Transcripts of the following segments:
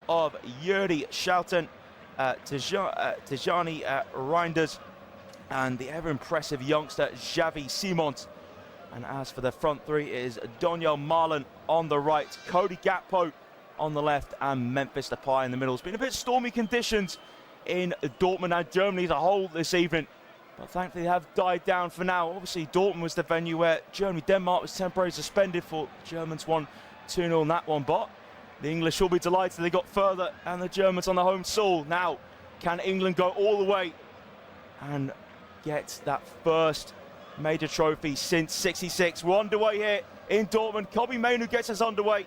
of Yuri Schouten, Tijani Reinders, and the ever-impressive youngster Xavi Simons. And as for the front three, it is Donyell Malen on the right, Cody Gakpo on the left, and Memphis Depay in the middle. It's been a bit stormy conditions in Dortmund and Germany as a whole this evening, but thankfully they have died down for now. Obviously Dortmund was the venue where Denmark was temporarily suspended for. Germans won 2-0 in that one, but the English will be delighted they got further, and the Germans on the home soil. Now, can England go all the way and get that first major trophy since '66? We're underway here in Dortmund. Kobbie Mainoo gets us underway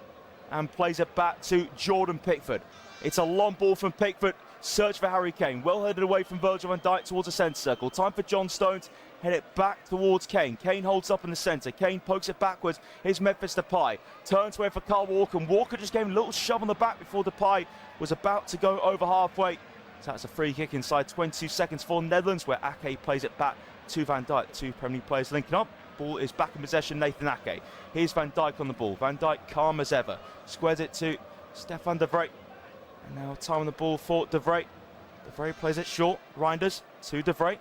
and plays it back to Jordan Pickford. It's a long ball from Pickford. Search for Harry Kane. Well headed away from Virgil van Dijk towards the centre circle. Time for John Stones. Head it back towards Kane. Kane holds up in the centre. Kane pokes it backwards. Here's Memphis Depay. Turns away for Kyle Walker. And Walker just gave him a little shove on the back before Depay was about to go over halfway. So that's a free kick inside 22 seconds for Netherlands, where Ake plays it back to Van Dijk. Two Premier League players linking up. Ball is back in possession, Nathan Ake. Here's Van Dijk on the ball. Van Dijk calm as ever. Squares it to Stefan de Vrij. And now time on the ball for de Vrij. De Vrij plays it short. Reinders to de Vrij.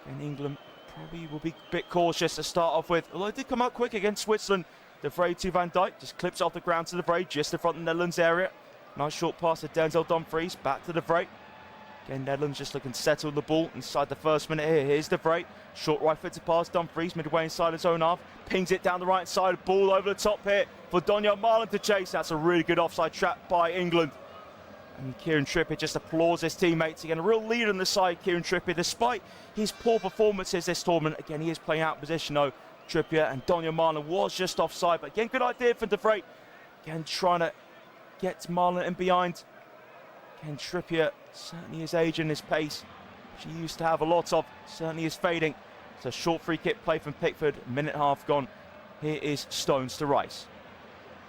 And England probably will be a bit cautious to start off with, although it did come out quick against Switzerland. De Vrij to Van Dijk. Just clips off the ground to de Vrij, just in front of the Netherlands area. Nice short pass to Denzel Dumfries. Back to de Vrij. Again, Netherlands just looking to settle the ball inside the first minute here. Here's de Vrij. Short right foot to pass Dumfries, midway inside his own half. Pings it down the right side. Ball over the top here for Donyell Malen to chase. That's a really good offside trap by England. And Kieran Trippier just applauds his teammates. Again, a real leader on the side, Kieran Trippier, despite his poor performances this tournament. Again, he is playing out of position though, Trippier, and Donyell Malen was just offside. But again, good idea for de Vrij. Again, trying to get Malen in behind. Again, Trippier, certainly his age and his pace, which he used to have a lot of, certainly is fading. It's a short free kick play from Pickford, minute half gone. Here is Stones to Rice.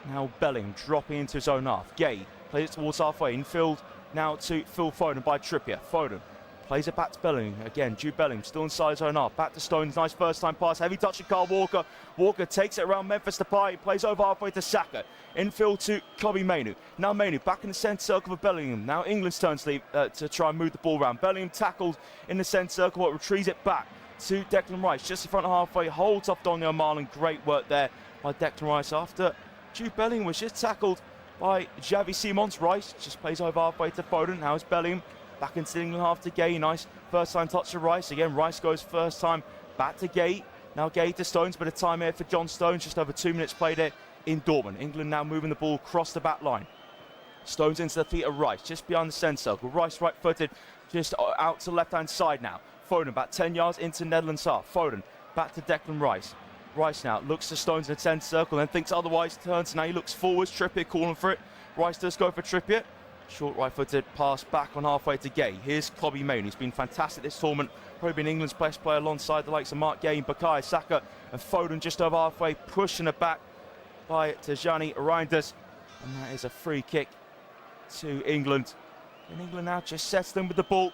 Now Bellingham dropping into his own half. Gay plays it towards halfway, infield now to Phil Foden by Trippier. Foden plays it back to Bellingham. Again, Jude Bellingham still inside his own half. Back to Stones, nice first time pass. Heavy touch of Kyle Walker. Walker takes it around Memphis Depay. Plays over halfway to Saka. Infield to Kobbie Mainoo. Now Mainoo back in the centre circle for Bellingham. Now England's turn to try and move the ball around. Bellingham tackled in the centre circle, but retrieves it back to Declan Rice. Just in front of halfway, holds off Donyell Malen. Great work there by Declan Rice after Jude Bellingham was just tackled by Xavi Simons. Rice just plays over halfway to Foden. Now it's Bellingham back into the England half to Gay. Nice first time touch to Rice. Again, Rice goes first time back to Gay. Now Gay to Stones, but a time here for John Stones. Just over 2 minutes played here in Dortmund. England now moving the ball across the back line. Stones into the feet of Rice, just behind the centre circle. Rice right footed, just out to the left hand side now. Foden about 10 yards into Netherlands half. Foden back to Declan Rice. Rice now looks to Stones in the centre circle, then thinks otherwise, turns, now he looks forwards. Trippier calling for it. Rice does go for Trippier. Short right-footed pass back on halfway to Gay. Here's Kobbie Mainoo. He's been fantastic this tournament. Probably been England's best player alongside the likes of Mark Gay, Bukayo Saka, and Foden just over halfway, pushing it back by Tijani Reinders. And that is a free kick to England. And England now just settling with the ball.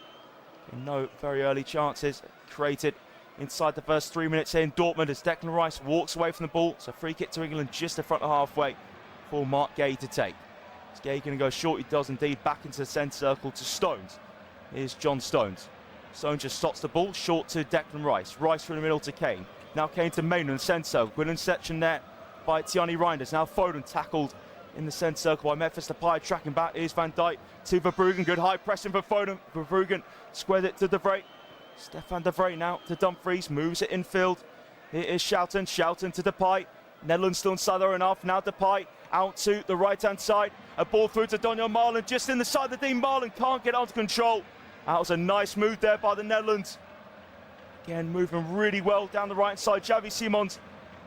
And no very early chances created inside the first 3 minutes here in Dortmund as Declan Rice walks away from the ball. It's a free kick to England just in front of halfway for Mark Gay to take. Is Gay going to go short? He does indeed. Back into the centre circle to Stones. Here's John Stones. Stones just stops the ball short to Declan Rice. Rice through the middle to Kane. Now Kane to Mainoo in the centre circle. Good interception there by Tijani Reinders. Now Foden tackled in the centre circle by Memphis Depay. Tracking back is Van Dijk to Verbruggen. Good high pressing for Foden. Verbruggen squared it to de Vrij. Stefan de Vrij now to Dumfries. Moves it infield. Here is Schouten. Schouten to Depay. Netherlands still inside their own half. Now Depay out to the right-hand side. A ball through to Donyell Malen. Just in the side of the Dean. Malen can't get under control. That was a nice move there by the Netherlands. Again, moving really well down the right side. Xavi Simons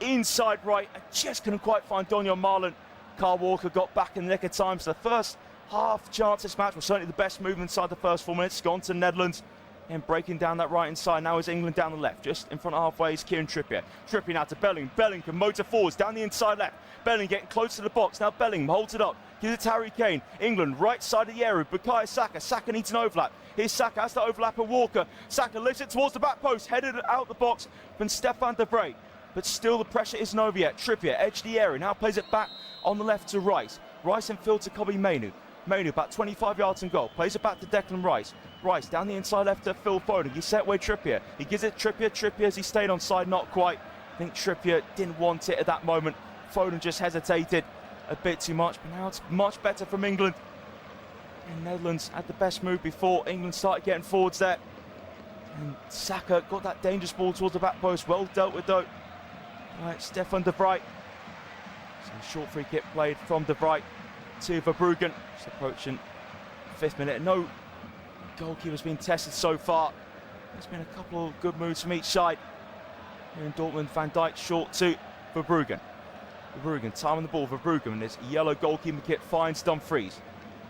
inside right. I just couldn't quite find Donyell Malen. Kyle Walker got back in the nick of time. So the first half chance this match was certainly the best move inside the first 4 minutes. Gone to Netherlands. And breaking down that right-hand side. Now is England down the left. Just in front of halfway is Kieran Trippier. Trippier now to Bellingham. Bellingham can motor forwards down the inside left. Bellingham getting close to the box. Now Bellingham holds it up. Gives it to Harry Kane. England right side of the area. Bukayo Saka. Saka needs an overlap. Here's Saka. Has to overlap of Walker. Saka lifts it towards the back post. Headed out the box from Stefan de Vrij. But still the pressure isn't over yet. Trippier edge the area. Now plays it back on the left to Rice. Rice in field to Kobbie Mainoo. Mainoo about 25 yards and goal. Plays it back to Declan Rice. Rice down the inside left to Phil Foden. He set away Trippier. He gives it Trippier. Trippier as he stayed on side, not quite. I think Trippier didn't want it at that moment. Foden just hesitated a bit too much, but now it's much better from England. And Netherlands had the best move before. England started getting forwards there. And Saka got that dangerous ball towards the back post. Well dealt with though. Right, Stefan de Vrij. So short free kick played from de Vrij to Verbruggen. Just approaching 5th minute. No goalkeeper's been tested so far. There's been a couple of good moves from each side. Here in Dortmund, Van Dijk short to Verbruggen. Verbruggen time on the ball. Verbruggen in his yellow goalkeeper kit finds Dumfries.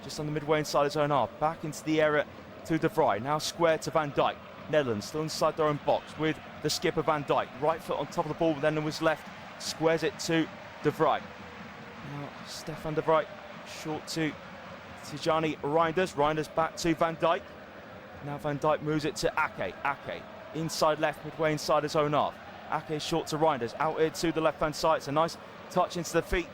Just on the midway inside his own half. Back into the area to de Vrij. Now square to Van Dijk. Netherlands still inside their own box with the skipper Van Dijk. Right foot on top of the ball, but then it was left. Squares it to de Vrij. Now Stefan de Vrij short to Tijjani Reinders. Reinders back to Van Dijk. Now Van Dijk moves it to Ake. Ake inside left, midway inside his own half. Ake short to Reinders. Out here to the left-hand side. It's a nice touch into the feet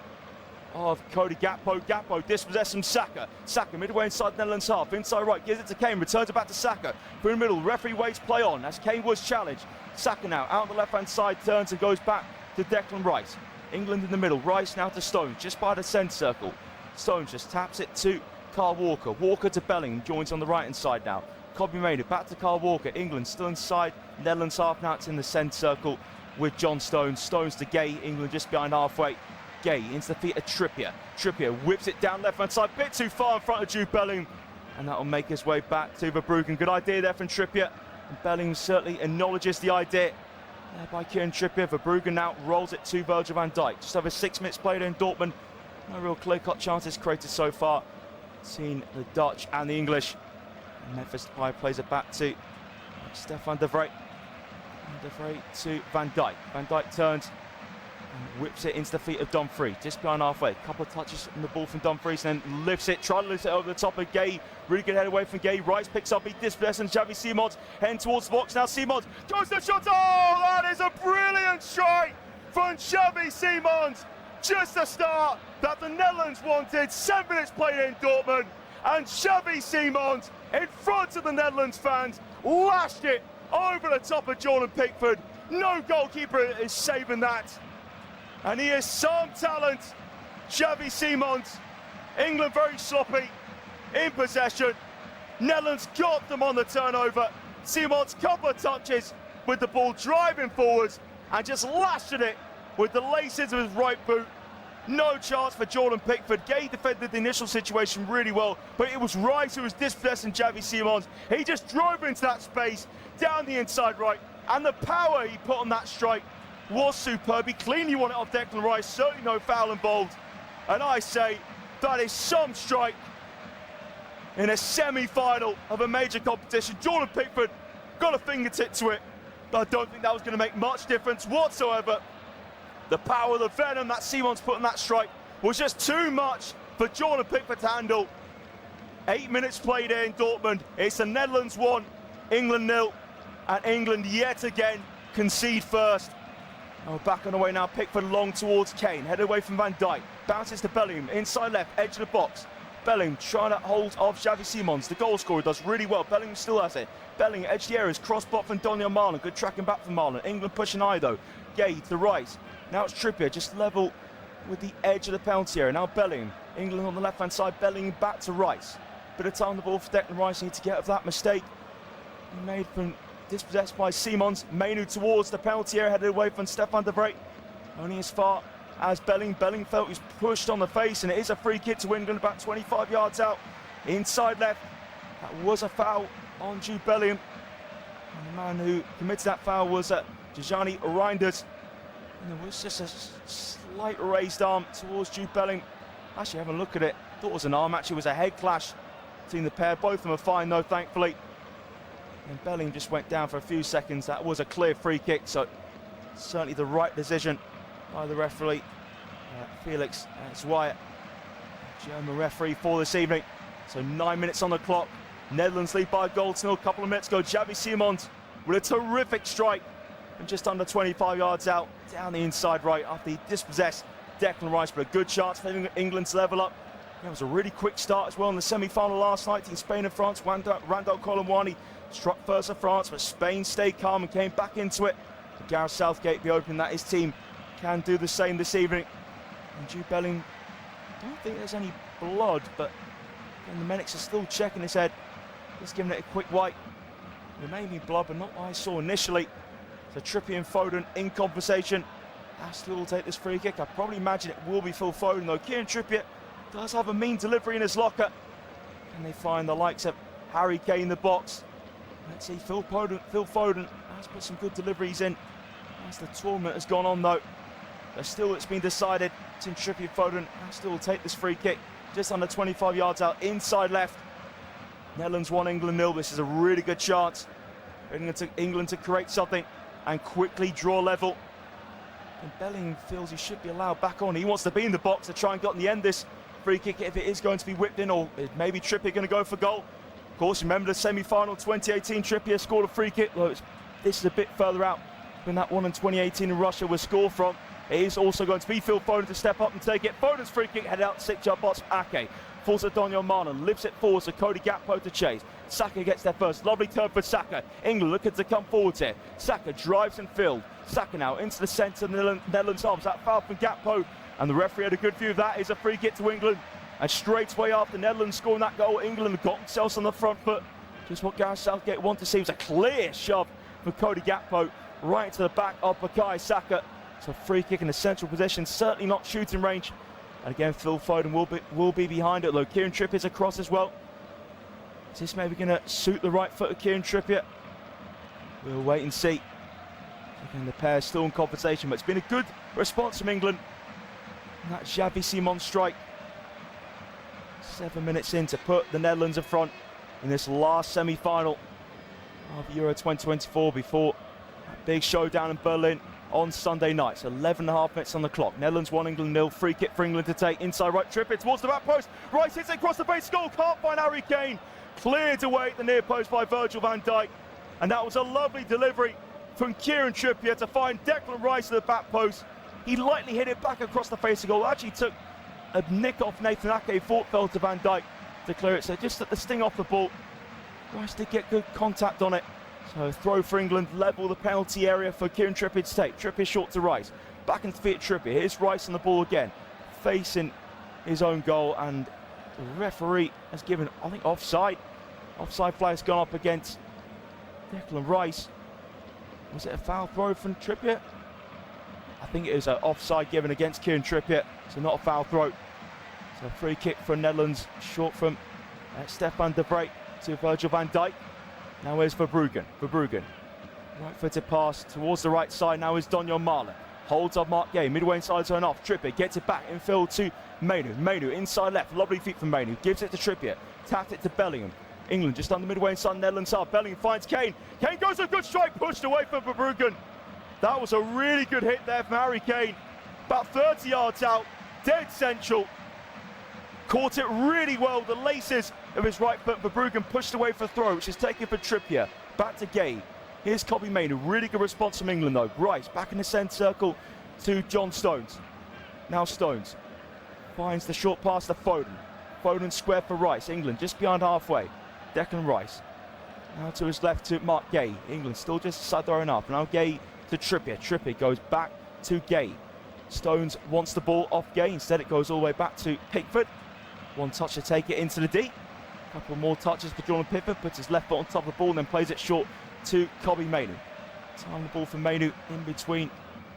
of Cody Gakpo. Gakpo dispossessed from Saka. Saka midway inside the Netherlands half. Inside right, gives it to Kane. Returns it back to Saka. Through the middle, referee waits play on as Kane was challenged. Saka now out on the left-hand side, turns and goes back to Declan Rice. England in the middle. Rice now to Stones, just by the centre circle. Stones just taps it to Kyle Walker. Walker to Bellingham, joins on the right-hand side now. Kobbie Mainoo back to Kyle Walker. England still inside Netherlands half. Now it's in the centre circle with John Stones. Stones to Gay. England just behind halfway. Gay into the feet of Trippier. Trippier whips it down left-hand side, bit too far in front of Jude Bellingham. And that'll make his way back to Verbruggen. Good idea there from Trippier. And Bellingham certainly acknowledges the idea there by Kieran Trippier. Verbruggen now rolls it to Virgil van Dijk. Just over 6 minutes played in Dortmund. No real clear-cut chances created so far. Seen the Dutch and the English. And Memphis Depay plays it back to Stefan de Vrij. De Vrij to Van Dijk. Van Dijk turns and whips it into the feet of Dumfries. Just behind halfway. A couple of touches on the ball from Dumfries and then lifts it. Trying to lift it over the top of Gay. Really good head away from Gay. Rice picks up. He dispossesses Xavi Simons heading towards the box. Now Simons goes to the shot. Oh, that is a brilliant strike from Xavi Simons. Just the start that the Netherlands wanted. 7 minutes played in Dortmund. And Xavi Simons, in front of the Netherlands fans, lashed it over the top of Jordan Pickford. No goalkeeper is saving that. And he is some talent. Xavi Simons. England very sloppy in possession. Netherlands got them on the turnover. Simons couple of touches with the ball driving forwards and just lashed at it with the laces of his right boot. No chance for Jordan Pickford. Gay defended the initial situation really well, but it was Rice who was dispossessing Xavi Simons. He just drove into that space down the inside right, and the power he put on that strike was superb. He cleanly won it off Declan Rice, certainly no foul involved. And I say that is some strike in a semi-final of a major competition. Jordan Pickford got a fingertip to it, but I don't think that was going to make much difference whatsoever. The power, the venom that Simons put on that strike was just too much for Jordan Pickford to handle. 8 minutes played in Dortmund. It's the Netherlands 1, England 0, and England yet again concede first. Oh, back on the way now, Pickford long towards Kane, headed away from Van Dijk, bounces to Bellingham, inside left, edge of the box. Bellingham trying to hold off Xavi Simons, the goal scorer does really well. Bellingham still has it. Bellingham edge the areas, cross bot from Donyell Malen, good tracking back from Malen. England pushing high though. Gay to the right. Now it's Trippier, just level with the edge of the penalty area. Now Bellingham, England on the left-hand side, Bellingham back to Rice. Bit of time on the ball for Declan Rice, need to get out of that mistake he made from dispossessed by Simons. Mainoo towards the penalty area, headed away from Stefan de Vrij. Only as far as Bellingham. Bellingham felt he was pushed on the face, and it is a free kick to England about 25 yards out. Inside left, that was a foul on Jude Bellingham. And the man who committed that foul was Tijjani Reinders. And there was just a slight raised arm towards Jude Bellingham. Actually, having a look at it, thought it was an arm. Actually, it was a head clash between the pair. Both of them are fine, though, thankfully. And Bellingham just went down for a few seconds. That was a clear free kick, so certainly the right decision by the referee, Felix Zweier, German referee for this evening. So 9 minutes on the clock. Netherlands lead by a goal to nil. A couple of minutes ago, Xavi Simons with a terrific strike from just under 25 yards out, down the inside right after he dispossessed Declan Rice, but a good chance for England to level up It was a really quick start as well in the semi-final last night in Spain and France. Randall Colomwani struck first for France, but Spain stayed calm and came back into it. But Gareth Southgate be hoping that his team can do the same this evening. And Jude Bellingham, I don't think there's any blood, but again, the medics are still checking his head. Just giving it a quick wipe. There may be blood, but not what I saw initially. So Trippier and Foden in conversation. Ashley will take this free kick. I probably imagine it will be Phil Foden, though. Kieran Trippier does have a mean delivery in his locker. Can they find the likes of Harry Kane in the box? Let's see, Phil Foden has put some good deliveries in as the tournament has gone on, though. But still, it's been decided. Tim Trippier, Foden, Ashley will take this free kick just under 25 yards out, inside left. Netherlands 1, England 0. This is a really good chance for England to create something and quickly draw level. And Bellingham feels he should be allowed back on. He wants to be in the box to try and get in the end this free kick if it is going to be whipped in, or maybe Trippier going to go for goal. Of course, remember the semi-final 2018, Trippier scored a free kick. Well, this is a bit further out than that one in 2018 in Russia was scored from. It is also going to be Phil Foden to step up and take it. Foden's free kick headed out 6-yard box. Ake falls to Donyell Malen, lifts it forward to Cody Gakpo to chase. Saka gets there first. Lovely turn for Saka. England looking to come forward here. Saka drives and filled. Saka now into the centre of the Netherlands' arms. That foul from Gakpo. And the referee had a good view of that. Is a free kick to England. And straight away after Netherlands scoring that goal, England got themselves on the front foot. Just what Gareth Southgate wanted to see was a clear shove for Cody Gakpo right into the back of Bukayo Saka. So free kick in a central position, certainly not shooting range. And again, Phil Foden will be behind it, though. Kieran Trippier's across as well. Is this maybe going to suit the right foot of Kieran Trippier? We'll wait and see. Again, the pair still in conversation, but it's been a good response from England. And that Xavi Simons strike. 7 minutes in to put the Netherlands in front in this last semi-final of Euro 2024 before that big showdown in Berlin on Sunday night. So 11.5 minutes on the clock. Netherlands 1, England 0. Free kick for England to take. Inside right, Trippier towards the back post. Rice hits it across the base. Goal, can't find Harry Kane. Cleared away at the near post by Virgil van Dijk. And that was a lovely delivery from Kieran Trippier to find Declan Rice at the back post. He lightly hit it back across the face of goal. Actually took a nick off Nathan Ake, fought fell to Van Dijk to clear it. So just at the sting off the ball, Rice did get good contact on it. So throw for England, level the penalty area for Kieran Trippier to take. Trippier short to Rice. Back into feet Trippier. Here's Rice on the ball again, facing his own goal, and the referee has given, I think, offside. Offside flag has gone up against Declan Rice. Was it a foul throw from Trippier? I think it is an offside given against Kieran Trippier, so not a foul throw. So a free kick for Netherlands, short from Stefan de Vrij to Virgil van Dijk. Now here's Verbruggen. Right-footed pass towards the right side. Now is Donyell Malen. Holds up Mark Gay. Midway inside zone off. Trippier gets it back infield to Mainoo. Mainoo inside left. Lovely feet from Mainoo. Gives it to Trippier. Tapped it to Bellingham. England just on the midway inside Netherlands half. Bellingham finds Kane. Kane goes a good strike. Pushed away from Verbruggen. That was a really good hit there from Harry Kane. About 30 yards out. Dead central. Caught it really well. The laces of his right foot. Verbruggen pushed away for a throw, which is taken for Trippier. Back to Gay. Here's Kobbie Mainoo. Really good response from England, though. Rice back in the centre circle to John Stones. Now Stones finds the short pass to Foden. Foden square for Rice. England just behind halfway. Declan Rice. Now to his left to Mark Gay. England still just throwing up. Now Gay to Trippier. Trippier goes back to Gay. Stones wants the ball off Gay. Instead it goes all the way back to Pickford. One touch to take it into the D. A couple more touches for Jordan Pickford. Puts his left foot on top of the ball and then plays it short to Kobbie Mainoo. Time the ball for Mainoo in between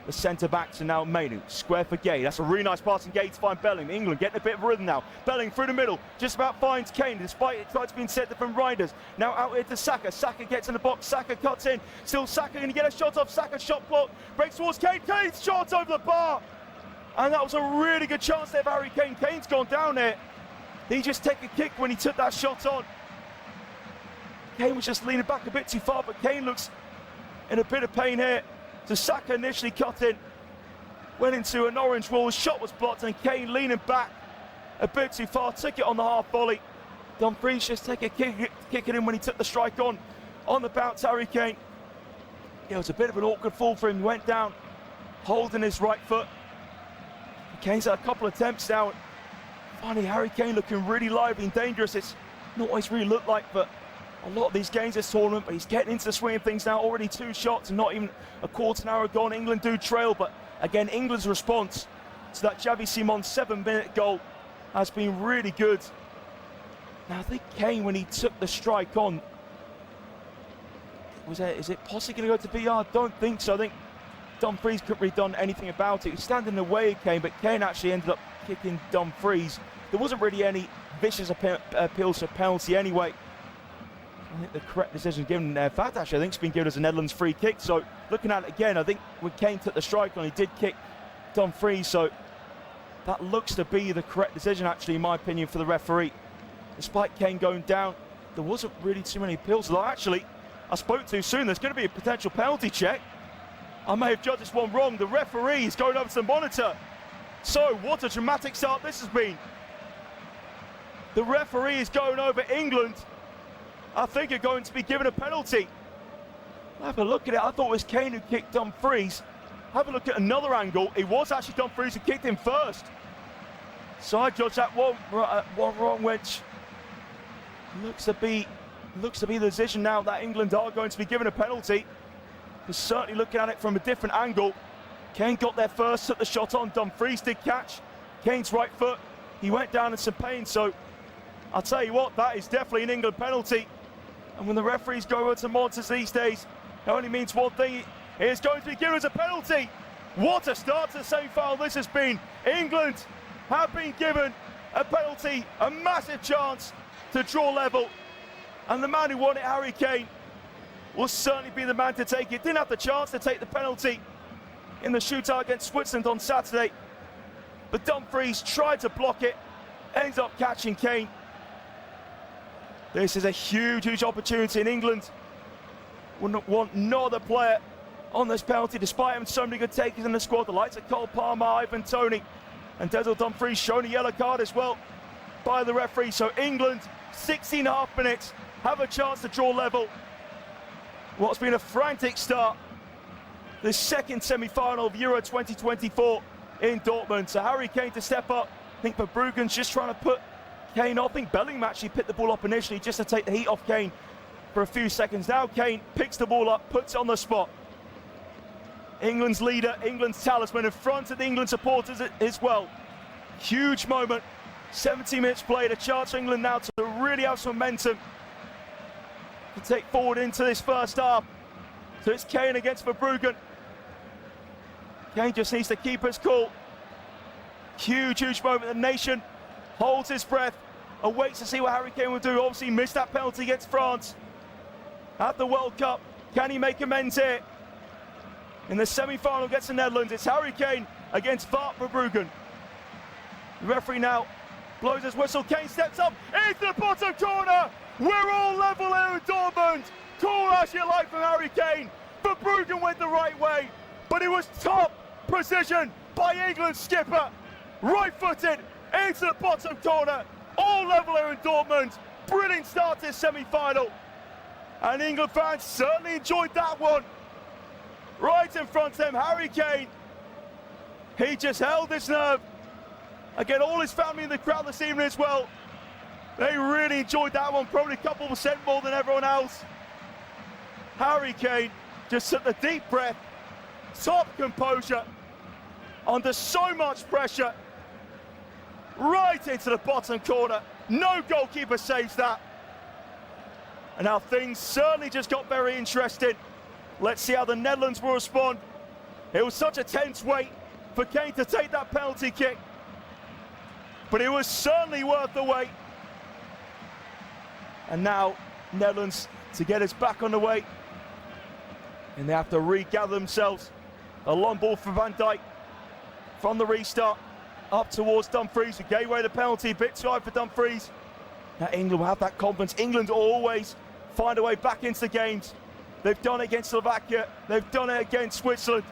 the centre backs, and now Mainoo. Square for Gay. That's a really nice pass from Gay to find Bellingham. England getting a bit of rhythm now. Bellingham through the middle. Just about finds Kane despite it tries to be intercepted from Reinders. Now out here to Saka. Saka gets in the box. Saka cuts in. Still Saka going to get a shot off. Saka shot block. Breaks towards Kane. Kane's shot over the bar. And that was a really good chance there for Harry Kane. Kane's gone down there. He just took a kick when he took that shot on. Kane was just leaning back a bit too far, but Kane looks in a bit of pain here. So Saka initially cut in, went into an orange wall, his shot was blocked, and Kane leaning back a bit too far, took it on the half volley. Dumfries just take a kick it in when he took the strike on the bounce, Harry Kane. It was a bit of an awkward fall for him, he went down, holding his right foot. Kane's had a couple of attempts now, Finally, Harry Kane looking really lively and dangerous. It's not what he's really looked like for a lot of these games this tournament, but he's getting into the swing of things now. Already 2 shots and not even a quarter an hour gone. England do trail, but again, England's response to that Xavi Simons 7-minute goal has been really good. Now, I think Kane, when he took the strike on, is it possibly going to go to VR? I don't think so. I think Dumfries couldn't really done anything about it. He was standing in the way of Kane, but Kane actually ended up kicking Dumfries. There wasn't really any vicious appeals for penalty anyway. I think the correct decision given. In fact, actually, I think it's been given as a Netherlands free kick. So looking at it again, I think when Kane took the strike on, he did kick Dumfries. So that looks to be the correct decision, actually, in my opinion, for the referee. Despite Kane going down, there wasn't really too many appeals. Although actually, I spoke too soon. There's going to be a potential penalty check. I may have judged this one wrong. The referee is going over to the monitor. So what a dramatic start this has been. The referee is going over England. I think are going to be given a penalty. Have a look at it. I thought it was Kane who kicked Dumfries. Have a look at another angle. It was actually Dumfries who kicked him first. So I judged that one wrong, which looks to be the decision now that England are going to be given a penalty. But certainly looking at it from a different angle. Kane got there first, took the shot on. Dumfries did catch Kane's right foot. He went down in some pain. So I'll tell you what, that is definitely an England penalty. And when the referees go over to monitors these days, it only means one thing. It is going to be given as a penalty. What a start to the semi-final this has been. England have been given a penalty, a massive chance to draw level. And the man who won it, Harry Kane, will certainly be the man to take it. Didn't have the chance to take the penalty in the shootout against Switzerland on Saturday. But Dumfries tried to block it, ends up catching Kane. This is a huge opportunity in England. Wouldn't want no other player on this penalty, despite having so many good takers in the squad. The likes of Cole Palmer, Ivan Toney, and Denzel Dumfries shown a yellow card as well by the referee. So England, 16.5 minutes, have a chance to draw level. What's been a frantic start, the second semi-final of Euro 2024 in Dortmund. So Harry Kane to step up. I think Verbruggen's just trying to put Kane off. I think Bellingham actually picked the ball up initially just to take the heat off Kane for a few seconds. Now Kane picks the ball up, puts it on the spot. England's leader, England's talisman, in front of the England supporters as well. Huge moment. 70 minutes played, a chance for England now to really have some momentum to take forward into this first half. So it's Kane against Verbruggen. Kane just needs to keep his cool. Huge moment. The nation holds his breath, awaits to see what Harry Kane will do. Obviously missed that penalty against France at the World Cup. Can he make amends here? In the semi-final against the Netherlands, it's Harry Kane against Wout Verbruggen. The referee now blows his whistle. Kane steps up into the bottom corner. We're all level here in Dortmund. Cool as you like from Harry Kane. Verbruggen went the right way, but it was top precision by England's skipper. Right-footed into the bottom corner. All level here in Dortmund. Brilliant start to this semi-final. And England fans certainly enjoyed that one. Right in front of him, Harry Kane. He just held his nerve. Again, all his family in the crowd this evening as well. They really enjoyed that one, probably a couple % more than everyone else. Harry Kane just took the deep breath, top composure, under so much pressure. Right into the bottom corner. No goalkeeper saves that. And now things certainly just got very interesting. Let's see how the Netherlands will respond. It was such a tense wait for Kane to take that penalty kick. But it was certainly worth the wait. And now Netherlands to get us back on the way. And they have to regather themselves. A long ball for Van Dijk from the restart up towards Dumfries, who gave away the penalty. A bit too high for Dumfries. Now England will have that confidence. England always find a way back into the games. They've done it against Slovakia, they've done it against Switzerland,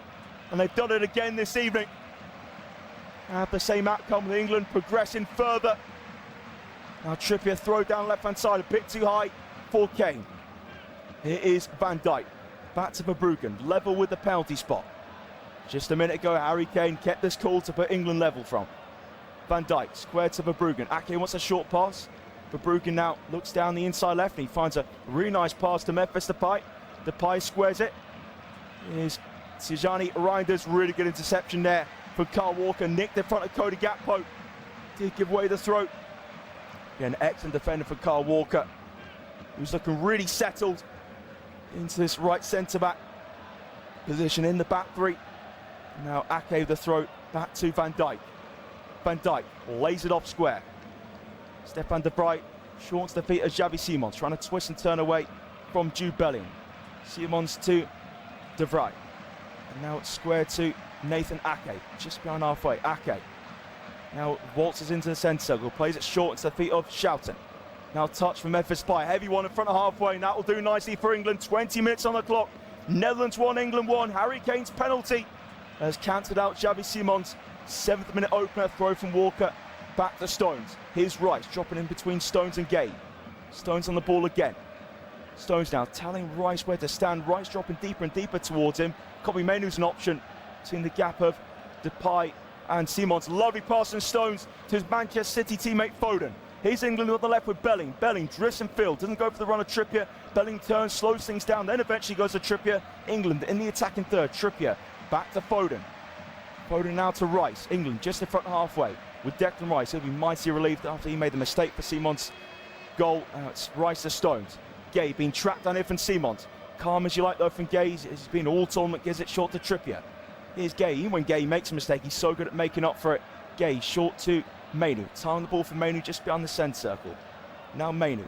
and they've done it again this evening. Have the same outcome with England progressing further. Now Trippier throw down left-hand side, a bit too high for Kane. Here is Van Dijk, back to Verbruggen, level with the penalty spot. Just a minute ago, Harry Kane kept this cool to put England level from. Van Dijk, square to Verbruggen. Ake wants a short pass. Verbruggen now looks down the inside left and he finds a really nice pass to Memphis Depay. Depay squares it. Here's Tijani Reinders, really good interception there from Kyle Walker. Nicked in front of Cody Gakpo. Did give away the throat. Again, excellent defender for Kyle Walker, who's looking really settled into this right centre-back position in the back three. Now Ake the throat back to Van Dijk. Van Dijk lays it off square. Stefan de Vrij shortens the feet of Xavi Simons, trying to twist and turn away from Jude Bellingham. Simons to de Vrij. And now it's square to Nathan Ake, just behind halfway. Ake now waltzes into the centre circle, plays it short into the feet of Schouten. Now touch from Memphis Depay, heavy one in front of halfway, and that will do nicely for England. 20 minutes on the clock. Netherlands 1, England 1. Harry Kane's penalty has cancelled out Xavi Simons. 7th minute opener, throw from Walker, back to Stones. Here's Rice, dropping in between Stones and Gay. Stones on the ball again. Stones now telling Rice where to stand. Rice dropping deeper and deeper towards him. Kobbie Mainoo's an option. Seeing the gap of Depay and Simons. Lovely pass from Stones to his Manchester City teammate Foden. Here's England on the left with Belling. Belling drifts in field, doesn't go for the run of Trippier. Belling turns, slows things down, then eventually goes to Trippier. England in the attacking third. Trippier back to Foden. Foden now to Rice. England just in front halfway with Declan Rice. He'll be mighty relieved after he made the mistake for Simons' goal. Now it's Rice to Stones. Gay being trapped down here from Simons. Calm as you like though from Gay. He's been all tournament, gives it short to Trippier. Here's Gay. Even when Gay makes a mistake, he's so good at making up for it. Gay short to Mainoo. Tying the ball for Mainoo just behind the centre circle. Now Mainoo.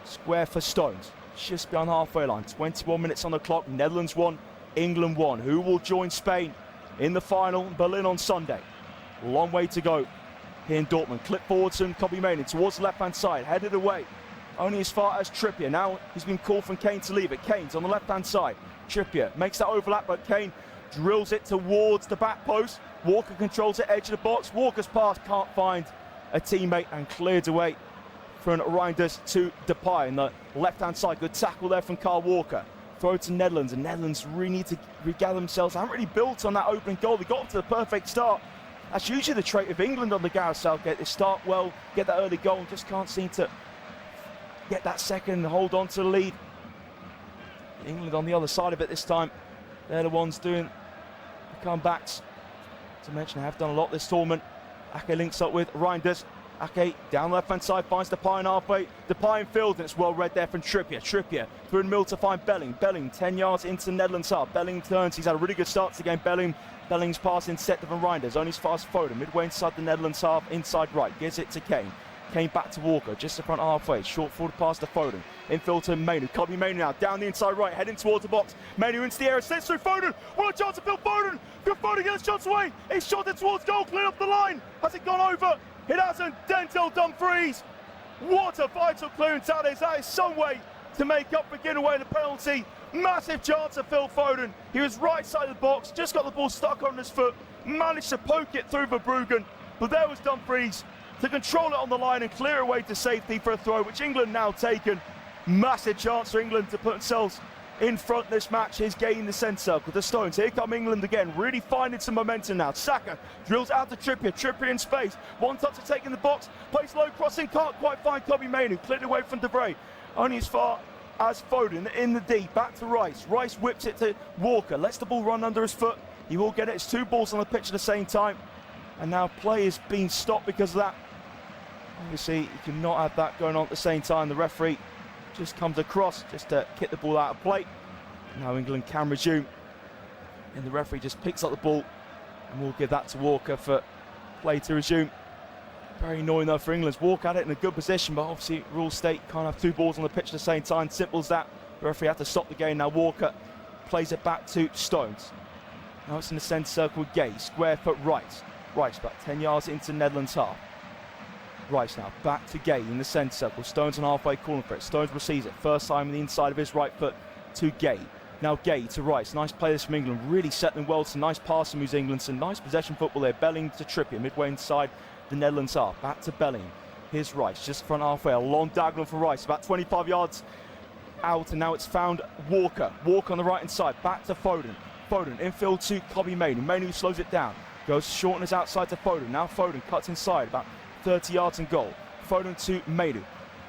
Square for Stones. Just behind halfway line. 21 minutes on the clock. Netherlands 1, England 1. Who will join Spain in the final in Berlin on Sunday? Long way to go here in Dortmund. Clip forwards and Kobbie Mainoo towards the left-hand side. Headed away. Only as far as Trippier. Now he's been called from Kane to leave it. Kane's on the left-hand side. Trippier makes that overlap, but Kane drills it towards the back post. Walker controls it, edge of the box. Walker's pass can't find a teammate and cleared away from Reinders to Depay in the left-hand side. Good tackle there from Kyle Walker. Throw to Netherlands, and Netherlands really need to regather themselves. They haven't really built on that opening goal. They got off to the perfect start. That's usually the trait of England under Gareth Southgate. They start well, get that early goal, and just can't seem to get that second and hold on to the lead. England on the other side of it this time. They're the ones doing the comebacks. To mention, they have done a lot this tournament. Ake links up with Reinders. Ake down the left-hand side, finds Depay in halfway. Depay in field, and it's well read there from Trippier. Trippier through in the middle to find Belling. Belling 10 yards into Netherlands half. Belling turns, he's had a really good start to the game. Belling's pass intercepted from Reinders, only as far as Foden. Midway inside the Netherlands half, inside right, gives it to Kane. Kane back to Walker, just in front halfway. Short forward pass to Foden. Infield to Mainoo. Kobbie Mainoo now down the inside right, heading towards the box. Mainoo into the area, sets through Foden. What a chance to Phil Foden. Phil Foden gets shots away. He's shot it towards goal, cleared up the line. Has it gone over? It hasn't. Denzel Dumfries. What a vital clearance that is. That is some way to make up for giving away the penalty. Massive chance of Phil Foden. He was right side of the box, just got the ball stuck on his foot, managed to poke it through Verbruggen. But there was Dumfries to control it on the line and clear away to safety for a throw, which England now taken. Massive chance for England to put themselves in front this match. Here's Gay in the centre circle. The Stones. Here come England again, really finding some momentum now. Saka drills out to Trippier. Trippier in space. One touch to take in the box. Plays low crossing. Can't quite find Kobbie Mainoo. Cleared away from de Vrij. Only as far as Foden in the D. Back to Rice. Rice whips it to Walker. Lets the ball run under his foot. He will get it. It's two balls on the pitch at the same time. And now play is being stopped because of that. Obviously, you cannot have that going on at the same time. The referee just comes across just to kick the ball out of play. Now England can resume. And the referee just picks up the ball and we'll give that to Walker for play to resume. Very annoying though for England. Walker had it in a good position, but obviously rules state can't have two balls on the pitch at the same time. Simple as that. The referee had to stop the game. Now Walker plays it back to Stones. Now it's in the centre circle with Gay. Square foot Rice. Rice about 10 yards into Netherlands half. Rice now back to Gay in the centre circle. Stones on halfway calling for it. Stones receives it. First time on the inside of his right foot to Gay. Now Gay to Rice. Nice play this from England. Really settling well. Some nice passing moves England. Some nice possession football there. Belling to Trippier. Midway inside the Netherlands half. Back to Belling. Here's Rice. Just front halfway. A long diagonal for Rice. About 25 yards out. And now it's found Walker. Walker on the right hand side. Back to Foden. Foden infield to Kobbie Mainoo. Mainoo slows it down. Goes short on his outside to Foden. Now Foden cuts inside, about 30 yards and goal. Foden to Mainoo.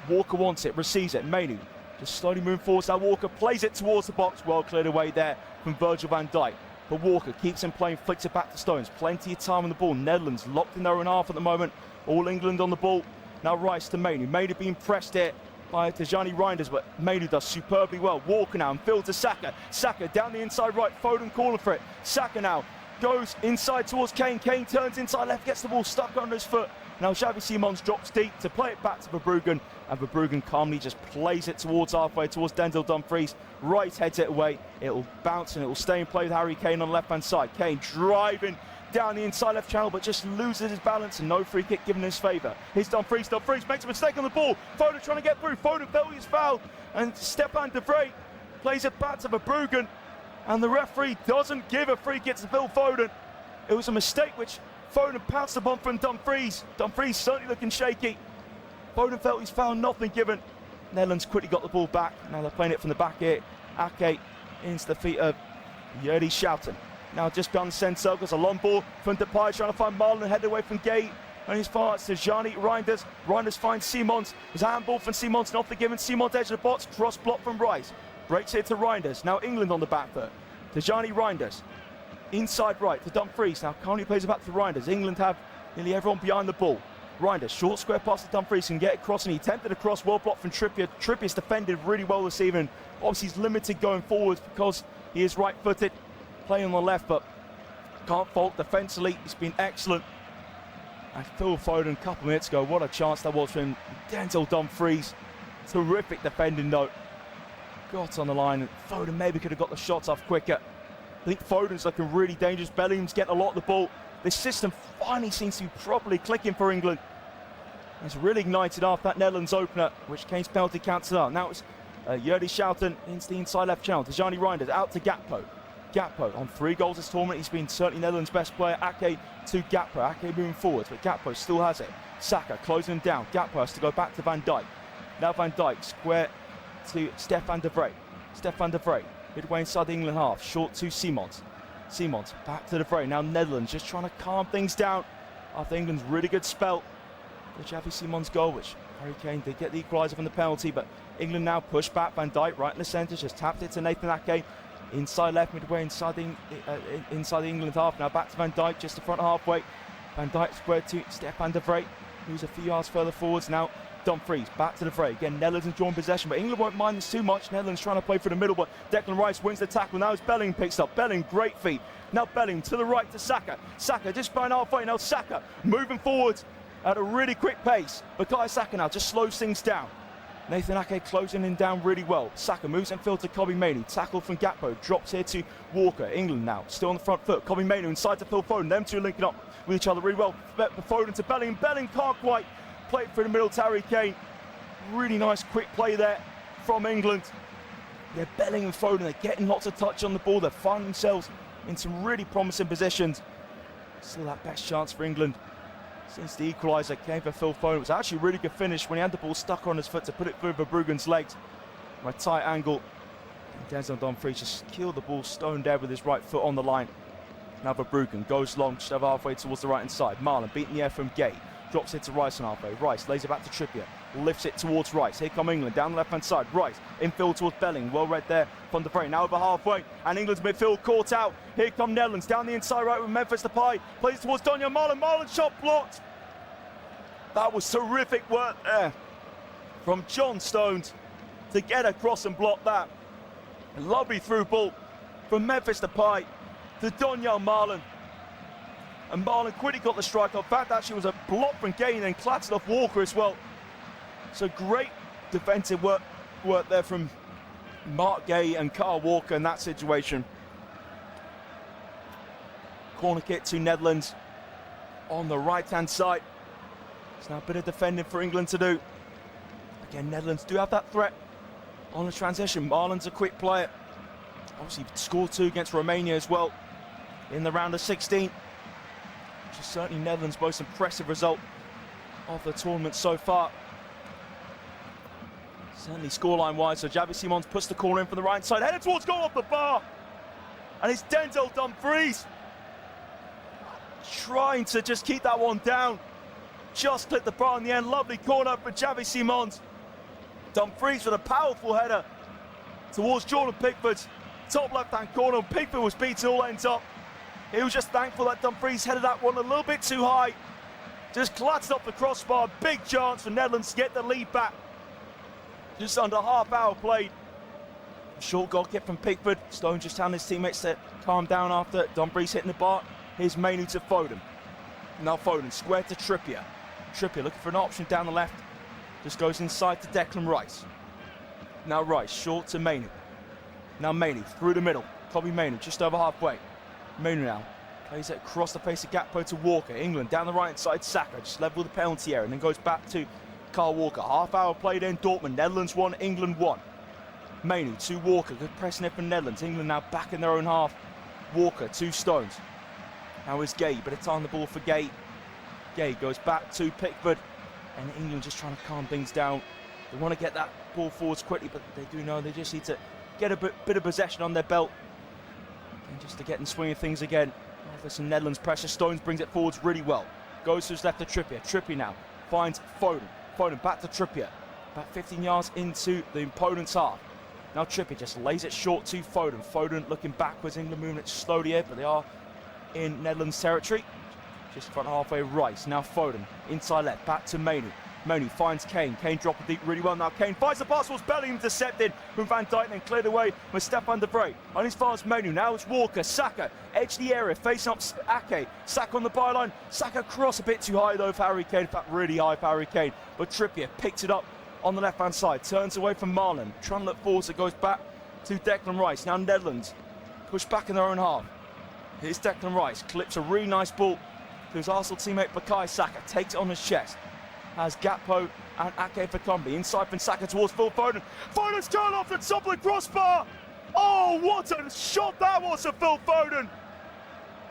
Walker wants it, receives it. Mainoo just slowly moving forwards. Now Walker plays it towards the box. Well cleared away there from Virgil van Dijk. But Walker keeps him playing, flicks it back to Stones. Plenty of time on the ball. Netherlands locked in their own half at the moment. All England on the ball. Now Rice to Mainoo. Mainoo being pressed here by Tijjani Reinders, but Mainoo does superbly well. Walker now and Phil to Saka. Saka down the inside right. Foden calling for it. Saka now goes inside towards Kane. Kane turns inside left, gets the ball stuck under his foot. Now Xavi Simons drops deep to play it back to Verbruggen, and Verbruggen calmly just plays it towards halfway, towards Denzel Dumfries. Rice heads it away. It'll bounce and it'll stay in play with Harry Kane on the left-hand side. Kane driving down the inside left channel, but just loses his balance and no free kick given in his favour. Here's Dumfries. Dumfries makes a mistake on the ball. Foden trying to get through. Foden felt his foul, and Stefan de Vrij plays it back to Verbruggen, and the referee doesn't give a free kick to Phil Foden. It was a mistake which Foden pounced upon from Dumfries. Dumfries certainly looking shaky. Foden felt his foul, nothing given. Netherlands quickly got the ball back. Now they're playing it from the back here. Ake into the feet of Jordi Schouten. Now just beyond the centre circle, it's a long ball from Depay trying to find Marlon, headed away from Gay. And his far to Tijjani Reinders. Reinders finds Simons. There's a handball from Simons, not forgiven. Simons edge of the box, cross block from Rice. Breaks here to Reinders. Now England on the back foot. Tijjani Reinders. Inside right to Dumfries. Now currently plays it back to Reinders. England have nearly everyone behind the ball. Reinders, short square pass to Dumfries, can get across, and he attempted a cross, well blocked from Trippier. Trippier's defended really well this evening. Obviously he's limited going forwards because he is right-footed, playing on the left, but can't fault defensively. He's been excellent. And Phil Foden a couple of minutes ago, what a chance that was for him. Denzel Dumfries, terrific defending though. Got on the line, and Foden maybe could have got the shots off quicker. I think Foden's looking really dangerous. Bellingham's getting a lot of the ball. This system finally seems to be properly clicking for England. It's really ignited after that Netherlands opener, which Kane's penalty cancelled out. Now it's Jordi Schouten into the inside left channel. Tijjani Reinders out to Gakpo. Gakpo on 3 goals this tournament. He's been certainly Netherlands' best player. Ake to Gakpo. Ake moving forwards, but Gakpo still has it. Saka closing him down. Gakpo has to go back to Van Dijk. Now Van Dijk square to Stefan de Vrij. Stefan de Vrij midway inside the England half. Short to Simons. Simons back to de Vrij. Now Netherlands just trying to calm things down after England's really good spell. The Xavi Simons goal, which Harry Kane did get the equaliser from the penalty, but England now push back. Van Dijk right in the centre, just tapped it to Nathan Ake. Inside left, midway inside the England half. Now back to Van Dijk, just the front halfway. Van Dijk squared to Stefan de Vrij, who's a few yards further forwards now. Dumfries back to de Vrij. Again, Netherlands enjoying possession, but England won't mind this too much. Netherlands trying to play through the middle, but Declan Rice wins the tackle. Now it's Bellingham picks up. Bellingham, great feet. Now Bellingham to the right to Saka. Saka just behind halfway. Now Saka moving forwards at a really quick pace. Bukayo Saka now just slows things down. Nathan Ake closing him down really well. Saka moves in field to Kobbie Mainoo. Tackle from Gakpo. Drops here to Walker. England now still on the front foot. Kobbie Mainoo inside to Phil Foden. Them two linking up with each other really well. Foden to Bellingham. Bellingham can't quite play it through the middle to Harry Kane. Really nice quick play there from England. Yeah, Bellingham and Foden, they're getting lots of touch on the ball. They're finding themselves in some really promising positions. Still that best chance for England since the equaliser came for Phil Foden. It was actually a really good finish when he had the ball stuck on his foot to put it through Verbruggen's legs from a tight angle. And Denzel Dumfries just killed the ball stone dead with his right foot on the line. Now Verbruggen goes long, just over halfway towards the right hand side. Marlon beating the air from Gay. Drops it to Rice on halfway. Rice lays it back to Trippier. Lifts it towards Rice. Here come England down the left hand side. Rice infield towards Bellingham. Well read there from de Vrij. Now over halfway. And England's midfield caught out. Here come Netherlands down the inside right with Memphis Depay. Plays towards Donyell Malen. Malen shot blocked. That was terrific work there from John Stones to get across and block that. A lovely through ball from Memphis Depay to Donyell Malen. And Marlon quickly got the strike. In fact, actually was a block from Gay and clattered off Walker as well. So great defensive work there from Mark Gay and Kyle Walker in that situation. Corner kick to Netherlands on the right-hand side. It's now a bit of defending for England to do. Again, Netherlands do have that threat on the transition. Marlon's a quick player. Obviously scored 2 against Romania as well in the round of 16. Which is certainly Netherlands' most impressive result of the tournament so far. Certainly scoreline-wise, so Xavi Simons puts the corner in from the right side, headed towards goal off the bar. And it's Denzel Dumfries. trying to just keep that one down. Just clipped the bar in the end. Lovely corner for Xavi Simons. Dumfries with a powerful header towards Jordan Pickford's top left-hand corner. Pickford was beaten all ends up. He was just thankful that Dumfries headed that one a little bit too high. Just collapsed off the crossbar. Big chance for Netherlands to get the lead back. Just under half hour played. Short goal kick from Pickford. Stone just telling his teammates to calm down after Dumfries hitting the bar. Here's Mainoo to Foden. Now Foden square to Trippier. Trippier looking for an option down the left. Just goes inside to Declan Rice. Now Rice short to Mainoo. Now Mainoo through the middle. Kobbie Mainoo just over halfway. Mainoo now plays it across the face of Gakpo to Walker. England down the right side. Saka just level the penalty area and then goes back to Kyle Walker. Half hour played in Dortmund. Netherlands 1, England 1. Mainoo to Walker. Good pressing it from Netherlands. England now back in their own half. Walker to Stones. Now is Gay. Bit of time on the ball for Gay. Gay goes back to Pickford. And England just trying to calm things down. They want to get that ball forwards quickly, but they do know they just need to get a bit of possession on their belt. And just to get in swing of things again. There's some Netherlands pressure. Stones brings it forwards really well. Goes to his left to Trippier. Trippier now finds Foden. Foden back to Trippier. About 15 yards into the opponent's half. Now Trippier just lays it short to Foden. Foden looking backwards. England moving it slowly here, but they are in Netherlands territory. Just front halfway Rice. Now Foden inside left. Back to Mainoo. Mainoo finds Kane. Kane dropping deep really well. Now Kane finds the pass. Was Bellingham intercepted from Van Dijk and cleared away with Stefan de Vrij. On his far as Mainoo. Now it's Walker. Saka edge the area. Facing up Ake. Saka on the byline. Saka cross a bit too high though for Harry Kane. In fact, really high for Harry Kane. But Trippier picks it up on the left hand side. Turns away from Marlon. Trying to look forward. So it goes back to Declan Rice. Now Netherlands push back in their own half. Here's Declan Rice. Clips a really nice ball to his Arsenal teammate Bukayo Saka. Takes it on his chest. Has Gakpo and Ake for Combi. Inside from Saka towards Phil Foden. Foden's turned off the top of the crossbar. Oh, what a shot that was for Phil Foden.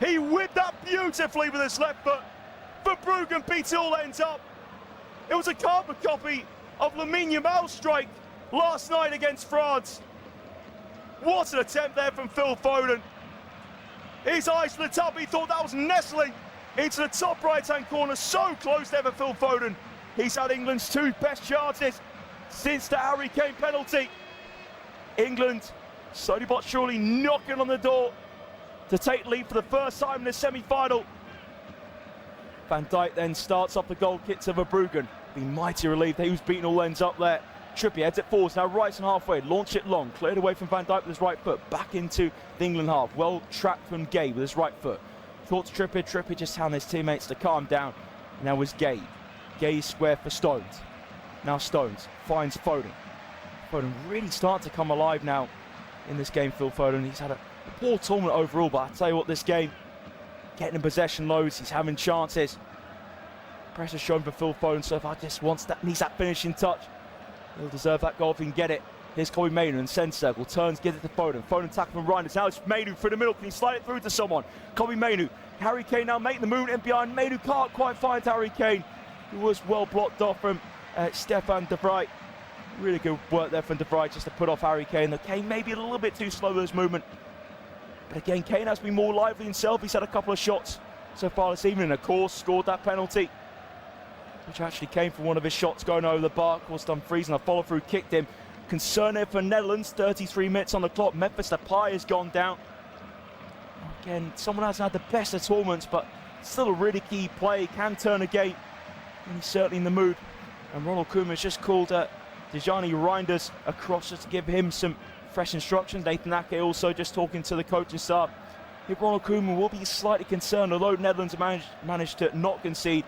He whipped that beautifully with his left foot. Verbruggen beats it all ends up. It was a carbon copy of Lamine Yamal's strike last night against France. What an attempt there from Phil Foden. His eyes lit up. He thought that was nestling into the top right-hand corner. So close there for Phil Foden. He's had England's 2 best chances since the Harry Kane penalty. England, slowly but surely, knocking on the door to take lead for the first time in the semi-final. Van Dijk then starts off the goal kick to Verbruggen. Be mighty relieved that he was beating all ends up there. Trippier heads it forwards, now Rice and halfway, launch it long, cleared away from Van Dijk with his right foot, back into the England half. Well trapped from Gay with his right foot. Thought to Trippier, Trippier just telling his teammates to calm down. Now is Gay. Gay square for Stones. Now Stones finds Foden. Foden really starting to come alive now in this game, Phil Foden. He's had a poor tournament overall, but I tell you what, this game, getting in possession loads, he's having chances. Pressure shown for Phil Foden so far, just needs that finishing touch. He'll deserve that goal if he can get it. Here's Kobbie Mainoo in centre circle, turns, gives it to Foden. Foden tackle from Reinders. Now it's Mainoo through the middle. Can he slide it through to someone? Kobbie Mainoo. Harry Kane now making the movement in behind. Mainoo can't quite find Harry Kane. He was well blocked off from Stefan de Vrij. Really good work there from de Vrij just to put off Harry Kane. The Kane maybe a little bit too slow with his movement. But again, Kane has been more lively himself. He's had a couple of shots so far this evening. Of course, scored that penalty, which actually came from one of his shots going over the bar. Of course, Dumfries and a follow-through kicked him. Concern here for Netherlands. 33 minutes on the clock. Memphis Depay has gone down. Again, someone hasn't had the best of tournaments, but still a really key play. Can turn a game. And he's certainly in the mood. And Ronald Koeman has just called Tijjani Reinders across just to give him some fresh instructions. Nathan Ake also just talking to the coaching staff. If Ronald Koeman will be slightly concerned, although Netherlands have managed to not concede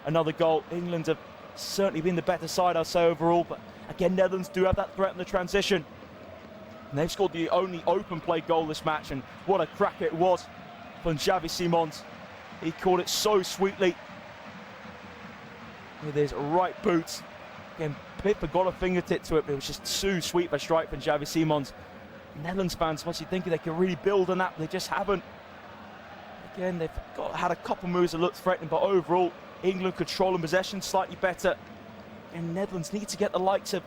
another goal. England have certainly been the better side, I'd say, overall. But again, Netherlands do have that threat in the transition. And they've scored the only open play goal this match. And what a crack it was from Xavi Simons. He caught it so sweetly with his right boot. Again, Pickford got a fingertip to it, but it was just too sweet of a strike from Xavi Simons. Netherlands fans must be thinking they can really build on that, but they just haven't. Again, they've had a couple moves that looked threatening, but overall, England controlling possession slightly better. And Netherlands need to get the likes of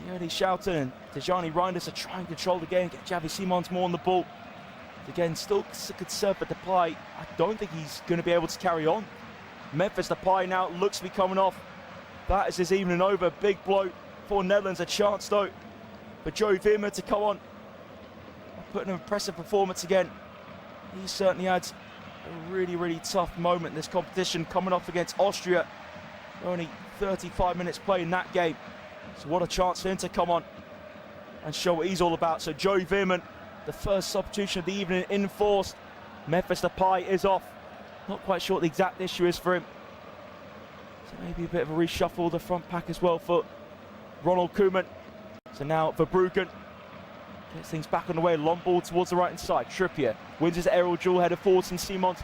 Jordi Schouten and Tijjani Reinders to try and control the game, get Xavi Simons more on the ball. Again, still could serve at Depay. I don't think he's going to be able to carry on. Memphis Depay now looks to be coming off. That is his evening over. Big blow for Netherlands. A chance though for Joey Veerman to come on, put an impressive performance again. He certainly had a really tough moment in this competition, coming off against Austria. Only 35 minutes played in that game. So what a chance for him to come on and show what he's all about. So Joey Veerman, the first substitution of the evening, enforced. Memphis Depay is off. Not quite sure what the exact issue is for him. So maybe a bit of a reshuffle of the front pack as well for Ronald Koeman. So now Verbruggen gets things back on the way. Long ball towards the right hand side. Trippier wins his aerial duel, headed forwards from Simons.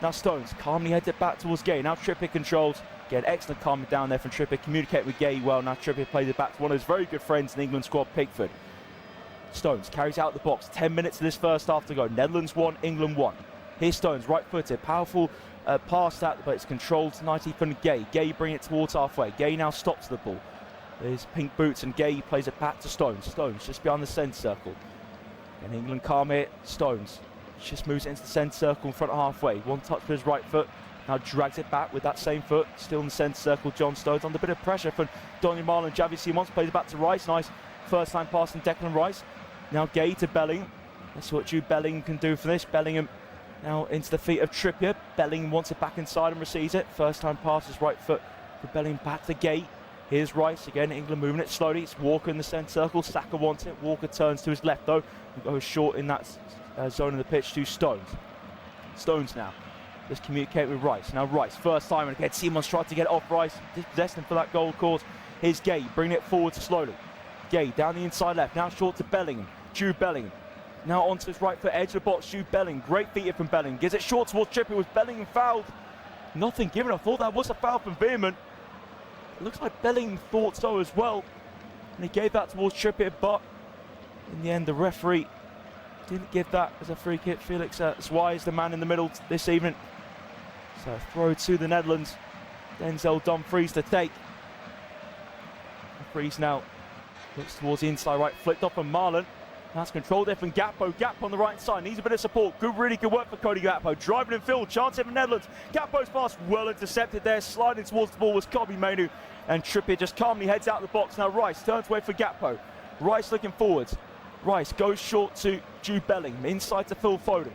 Now Stones calmly heads it back towards Gay. Now Trippier controls. Again, excellent calming down there from Trippier. Communicate with Gay well. Now Trippier plays it back to one of his very good friends in the England squad, Pickford. Stones carries out the box. 10 minutes of this first half to go. Netherlands 1, England 1. Here's Stones, right-footed, powerful pass that, but it's controlled nicely from Gay. Gay bring it towards halfway. Gay now stops the ball. There's pink boots and Gay plays it back to Stones. Stones just behind the centre circle. And England calm here. Stones just moves it into the centre circle in front of halfway. One touch with his right foot. Now drags it back with that same foot. Still in the centre circle. John Stones under a bit of pressure from Donyell Malen and Xavi Simons. Plays it back to Rice. Nice first time pass from Declan Rice. Now Gay to Bellingham. Let's see what Jude Bellingham can do for this. Bellingham now into the feet of Trippier. Bellingham wants it back inside and receives it. First time pass his right foot for Bellingham back to Gay. Here's Rice again. England moving it slowly. It's Walker in the centre circle. Saka wants it. Walker turns to his left though and goes short in that zone of the pitch to Stones. Stones now. Let's communicate with Rice. Now Rice, first time, and again Simons tried to get off Rice. Dispossessed him for that goal, of course. Here's Gay, bringing it forward slowly. Gay down the inside left. Now short to Bellingham. Jude Bellingham. Now onto his right foot, edge of the box. Jude Bellingham. Great feet here from Bellingham. Gives it short towards Trippier. Was Bellingham fouled? Nothing given. I thought that was a foul from Veerman. It looks like Bellingham thought so as well. And he gave that towards Trippier, but in the end, the referee didn't give that as a free kick. Felix Zwai is the man in the middle this evening. So throw to the Netherlands. Denzel Dumfries to take. Dumfries now looks towards the inside right, flicked off from Marlon. That's controlled there from Gakpo. Gakpo on the right side, needs a bit of support. Really good work for Cody Gakpo. Driving in field, chance here for Netherlands. Gakpo's pass well intercepted there. Sliding towards the ball was Kobbie Mainoo. And Trippier just calmly heads out of the box. Now Rice turns away for Gakpo. Rice looking forwards. Rice goes short to Jude Bellingham. Inside to Phil Foden.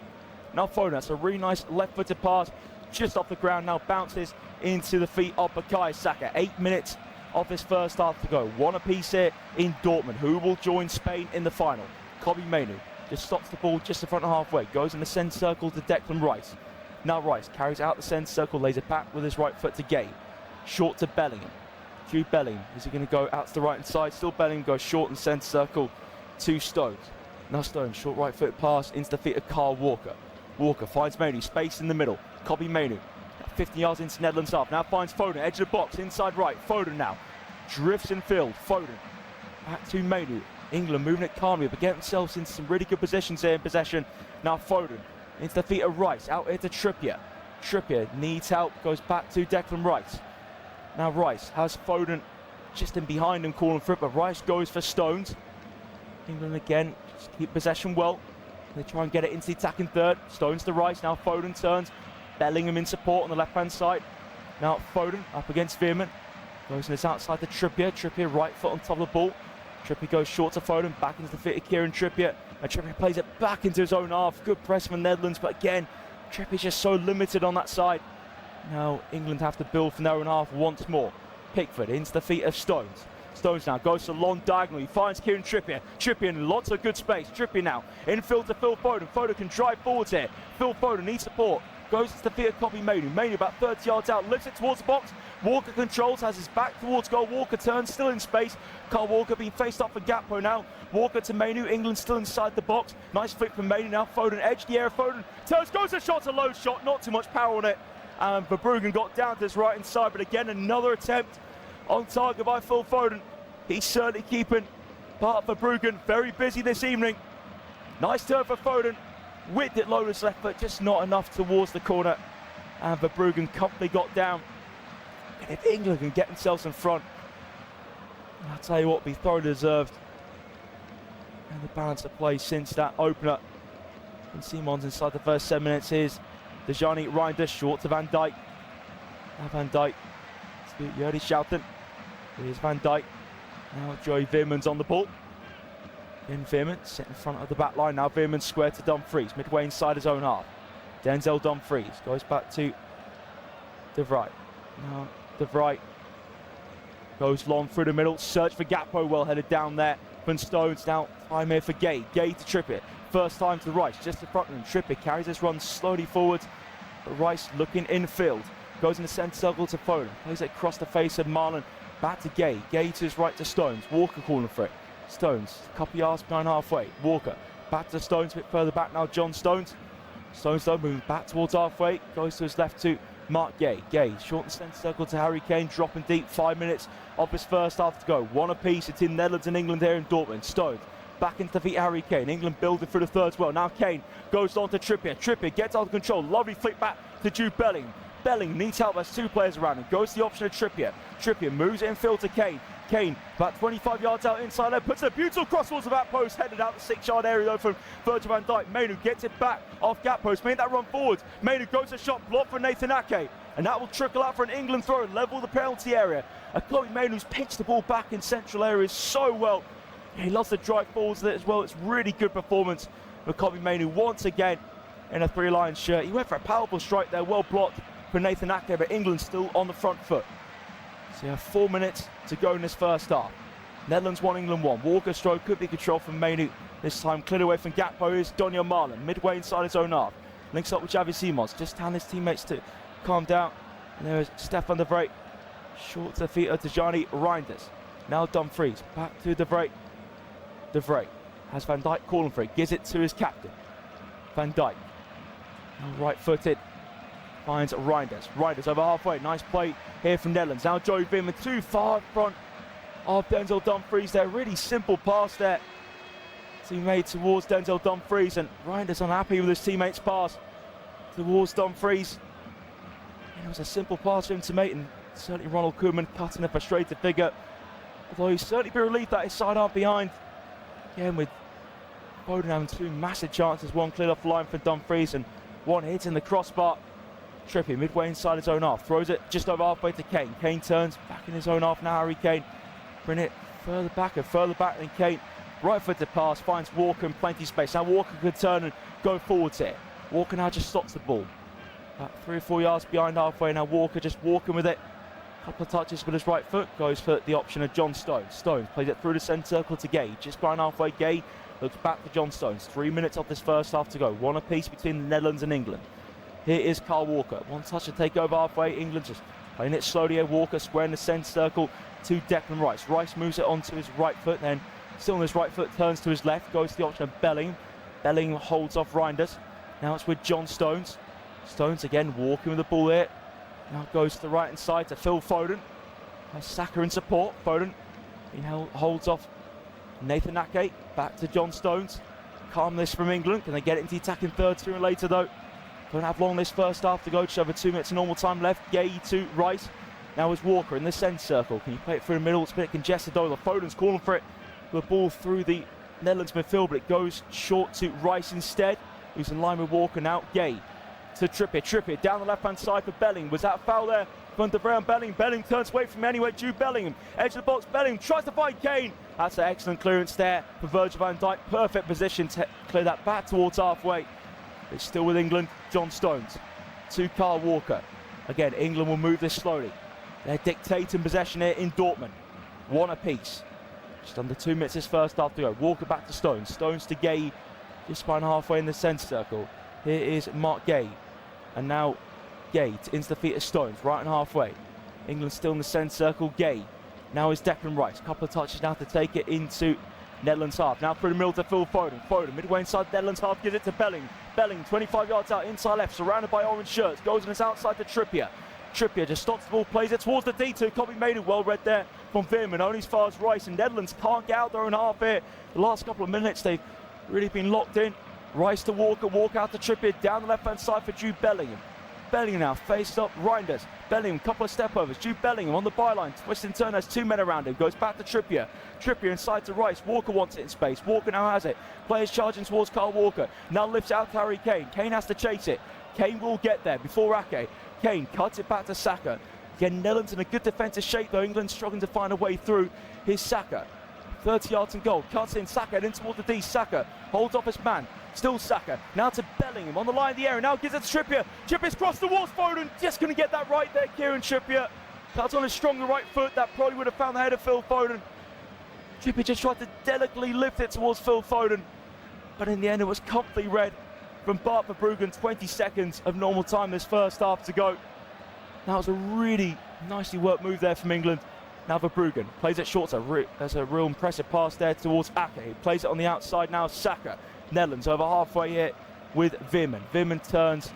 Now Foden, that's a really nice left-footed pass. Just off the ground, now bounces into the feet of Bukayo Saka. 8 minutes of this first half to go. One apiece here in Dortmund. Who will join Spain in the final? Kobbie Mainoo just stops the ball just in front of halfway. Goes in the centre circle to Declan Rice. Now Rice carries out the centre circle, lays it back with his right foot to Gay. Short to Bellingham. Jude Bellingham. Is he going to go out to the right hand side? Still Bellingham goes short in centre circle to Stones. Now Stones, short right foot pass into the feet of Kyle Walker. Walker finds Mainoo, space in the middle. Kobbie Mainoo, 50 yards into Netherlands half. Now finds Foden, edge of the box, inside right. Foden now drifts in field. Foden back to Mainoo. England moving it calmly, but getting themselves into some really good positions here in possession. Now Foden into the feet of Rice, out here to Trippier. Trippier needs help, goes back to Declan Rice. Now Rice has Foden just in behind him, calling for it, but Rice goes for Stones. England again, just keep possession well. They try and get it into the attacking third. Stones to Rice, now Foden turns. Bellingham in support on the left-hand side. Now Foden up against Veerman. Goes in this outside to Trippier. Trippier right foot on top of the ball. Trippier goes short to Foden, back into the feet of Kieran Trippier. And Trippier plays it back into his own half. Good press from the Netherlands, but again, Trippier's just so limited on that side. Now England have to build from their own half once more. Pickford into the feet of Stones. Stones now goes to long diagonal. He finds Kieran Trippier. Trippier in lots of good space. Trippier now infield to Phil Foden. Foden can drive forwards here. Phil Foden needs support. Goes to the feet of Kobbie Mainoo. Mainoo about 30 yards out. Lifts it towards the box. Walker controls. Has his back towards goal. Walker turns. Still in space. Kyle Walker being faced up for Gakpo now. Walker to Mainoo. England still inside the box. Nice flick from Mainoo now. Foden edge the area. Foden turns. Goes a shot. A low shot. Not too much power on it. And Verbruggen got down to his right hand side. But again, another attempt on target by Phil Foden. He's certainly keeping part of Verbruggen very busy this evening. Nice turn for Foden. Whipped it low to his left foot, just not enough towards the corner. And Verbruggen comfortably got down. And if England can get themselves in front, I'll tell you what, be thoroughly deserved. And the balance of play since that opener And Simons inside the first 7 minutes. Here's Dejani Reinders, short to Van Dijk. Now Van Dijk to Jordi Schouten. Here's Van Dijk. Now Joey Veerman's on the ball. Then Veerman set in front of the back line. Now Veerman square to Dumfries, midway inside his own half. Denzel Dumfries goes back to De Vrij. Now De Vrij goes long through the middle. Search for Gakpo, well headed down there. Van Stones now time here for Gay. Gay to Trippier. First time to the right, just in front of him. Trippier carries this run slowly forward. But Rice looking infield. Goes in the centre circle to Foden. Plays it across the face of Marlon. Back to Gay. Gay to his right to Stones. Walker calling for it. Stones, a couple yards behind halfway. Walker, back to Stones, a bit further back now. John Stones. Stones though moving back towards halfway. Goes to his left to Mark Gay. Gay, short and centre circle to Harry Kane. Dropping deep, 5 minutes of his first half to go. One apiece. It's in Netherlands and England here in Dortmund. Stones back into defeat Harry Kane. England building through the third as well. Now Kane goes on to Trippier. Trippier gets out of control. Lovely flick back to Jude Bellingham. Bellingham needs help. There's two players around him. Goes to the option of Trippier. Trippier moves it infield to Kane. Kane about 25 yards out inside there, puts a beautiful cross towards the back post, headed out the 6-yard area though from Virgil van Dijk. Mainoo gets it back off gap post, made that run forward. Mainoo goes to shot, blocked for Nathan Ake, and that will trickle out for an England throw and level the penalty area. Kobbie Mainoo's pitched the ball back in central areas so well. He loves to drive forwards with it as well. It's really good performance for Kobbie Mainoo once again in a Three Lions shirt. He went for a powerful strike there, well blocked for Nathan Ake, but England still on the front foot. So you have 4 minutes to go in this first half. Netherlands 1, England 1. Walker stroke could be controlled from Mainoo. This time cleared away from Gakpo is Donyell Malen, midway inside his own half. Links up with Xavi Simons, just telling his teammates to calm down. And there is Stefan De Vrij, short to the feet of Dejani Reinders. Now Dumfries, back to De Vrij. De Vrij has Van Dijk calling for it, gives it to his captain. Van Dijk, now right-footed. Finds Reinders. Reinders over halfway. Nice play here from Netherlands. Now Joey Veerman too far in front of Denzel Dumfries there. Really simple pass there he made towards Denzel Dumfries, and Reinders unhappy with his teammate's pass towards Dumfries. And it was a simple pass for him to make, and certainly Ronald Koeman cutting a frustrated figure. Although he's certainly be relieved that his side aren't behind. Again with Foden having two massive chances. One cleared off the line for Dumfries and one hit in the crossbar. Trippier midway inside his own half, throws it just over halfway to Kane. Kane turns back in his own half now. Harry Kane bring it further back than Kane. Right footed pass finds Walker in plenty of space. Now Walker could turn and go forwards here. Walker now just stops the ball about 3 or 4 yards behind halfway. Now Walker just walking with it. A couple of touches with his right foot, goes for the option of John Stones. Stones plays it through the centre circle to Gay. Just behind halfway, Gay looks back for John Stones. 3 minutes of this first half to go. One apiece between the Netherlands and England. Here is Kyle Walker. One touch to take over halfway. England just playing it slowly here. Walker square in the centre circle to Declan Rice. Rice moves it onto his right foot, then still on his right foot, turns to his left, goes to the option of Bellingham. Bellingham holds off Reinders. Now it's with John Stones. Stones again walking with the ball here. Now goes to the right hand side to Phil Foden. Has Saka in support. Foden holds off Nathan Ake. Back to John Stones. Calm this from England. Can they get it into the attacking third sooner or later though? Don't have long this first half to go, just over 2 minutes of normal time left. Gay to Rice. Now is Walker in the centre circle. Can you play it through the middle? It's a bit congested though. Foden's calling for it. The ball through the Netherlands midfield, but it goes short to Rice instead, who's in line with Walker now. Gay to Trippier. Trippier down the left-hand side for Bellingham. Was that a foul there from De Vrij and Bellingham? Bellingham turns away from him anyway. Jude Bellingham. Edge of the box. Bellingham tries to find Kane. That's an excellent clearance there for Virgil van Dijk. Perfect position to clear that back towards halfway. It's still with England. John Stones to Kyle Walker. Again, England will move this slowly. They're dictating possession here in Dortmund. One apiece. Just under 2 minutes this first half to go. Walker back to Stones. Stones to Gay. Just behind halfway in the centre circle. Here is Mark Gay. And now Gay into the feet of Stones. Right and halfway. England still in the centre circle. Gay. Now is Declan Rice. Couple of touches now to take it into Netherlands half. Now through the middle to Phil Foden. Foden midway inside Netherlands half, gives it to Bellingham. Bellingham 25 yards out inside left, surrounded by orange shirts. Goes on his outside to Trippier. Trippier just stops the ball, plays it towards the D2. Kobbie Mainoo well read there from Veerman. Only as far as Rice, and Netherlands can't get out their own half here. The last couple of minutes they've really been locked in. Rice to Walker, Walker out to Trippier, down the left hand side for Jude Bellingham. Bellingham now, face up, Reinders. Bellingham, couple of step overs. Jude Bellingham on the byline, twist and turn, has 2 men around him. Goes back to Trippier. Trippier inside to Rice. Walker wants it in space. Walker now has it. Players charging towards Kyle Walker. Now lifts out to Harry Kane. Kane has to chase it. Kane will get there before Ake. Kane cuts it back to Saka. Again, Netherlands in a good defensive shape, though England struggling to find a way through. Here's Saka. 30 yards and goal. Cuts in Saka, in towards the D. Saka holds off his man. Still Saka. Now to Bellingham on the line of the area. Now gives it to Trippier. Trippier's crossed towards Foden. Just going to get that right there, Kieran Trippier. That's on his stronger right foot. That probably would have found the head of Phil Foden. Trippier just tried to delicately lift it towards Phil Foden. But in the end, it was comfortably read from Bart Verbruggen. 20 seconds of normal time this first half to go. That was a really nicely worked move there from England. Now Verbruggen plays it short. There's a real impressive pass there towards Ake. He plays it on the outside now. Saka. Netherlands over halfway here with Veerman. Veerman turns,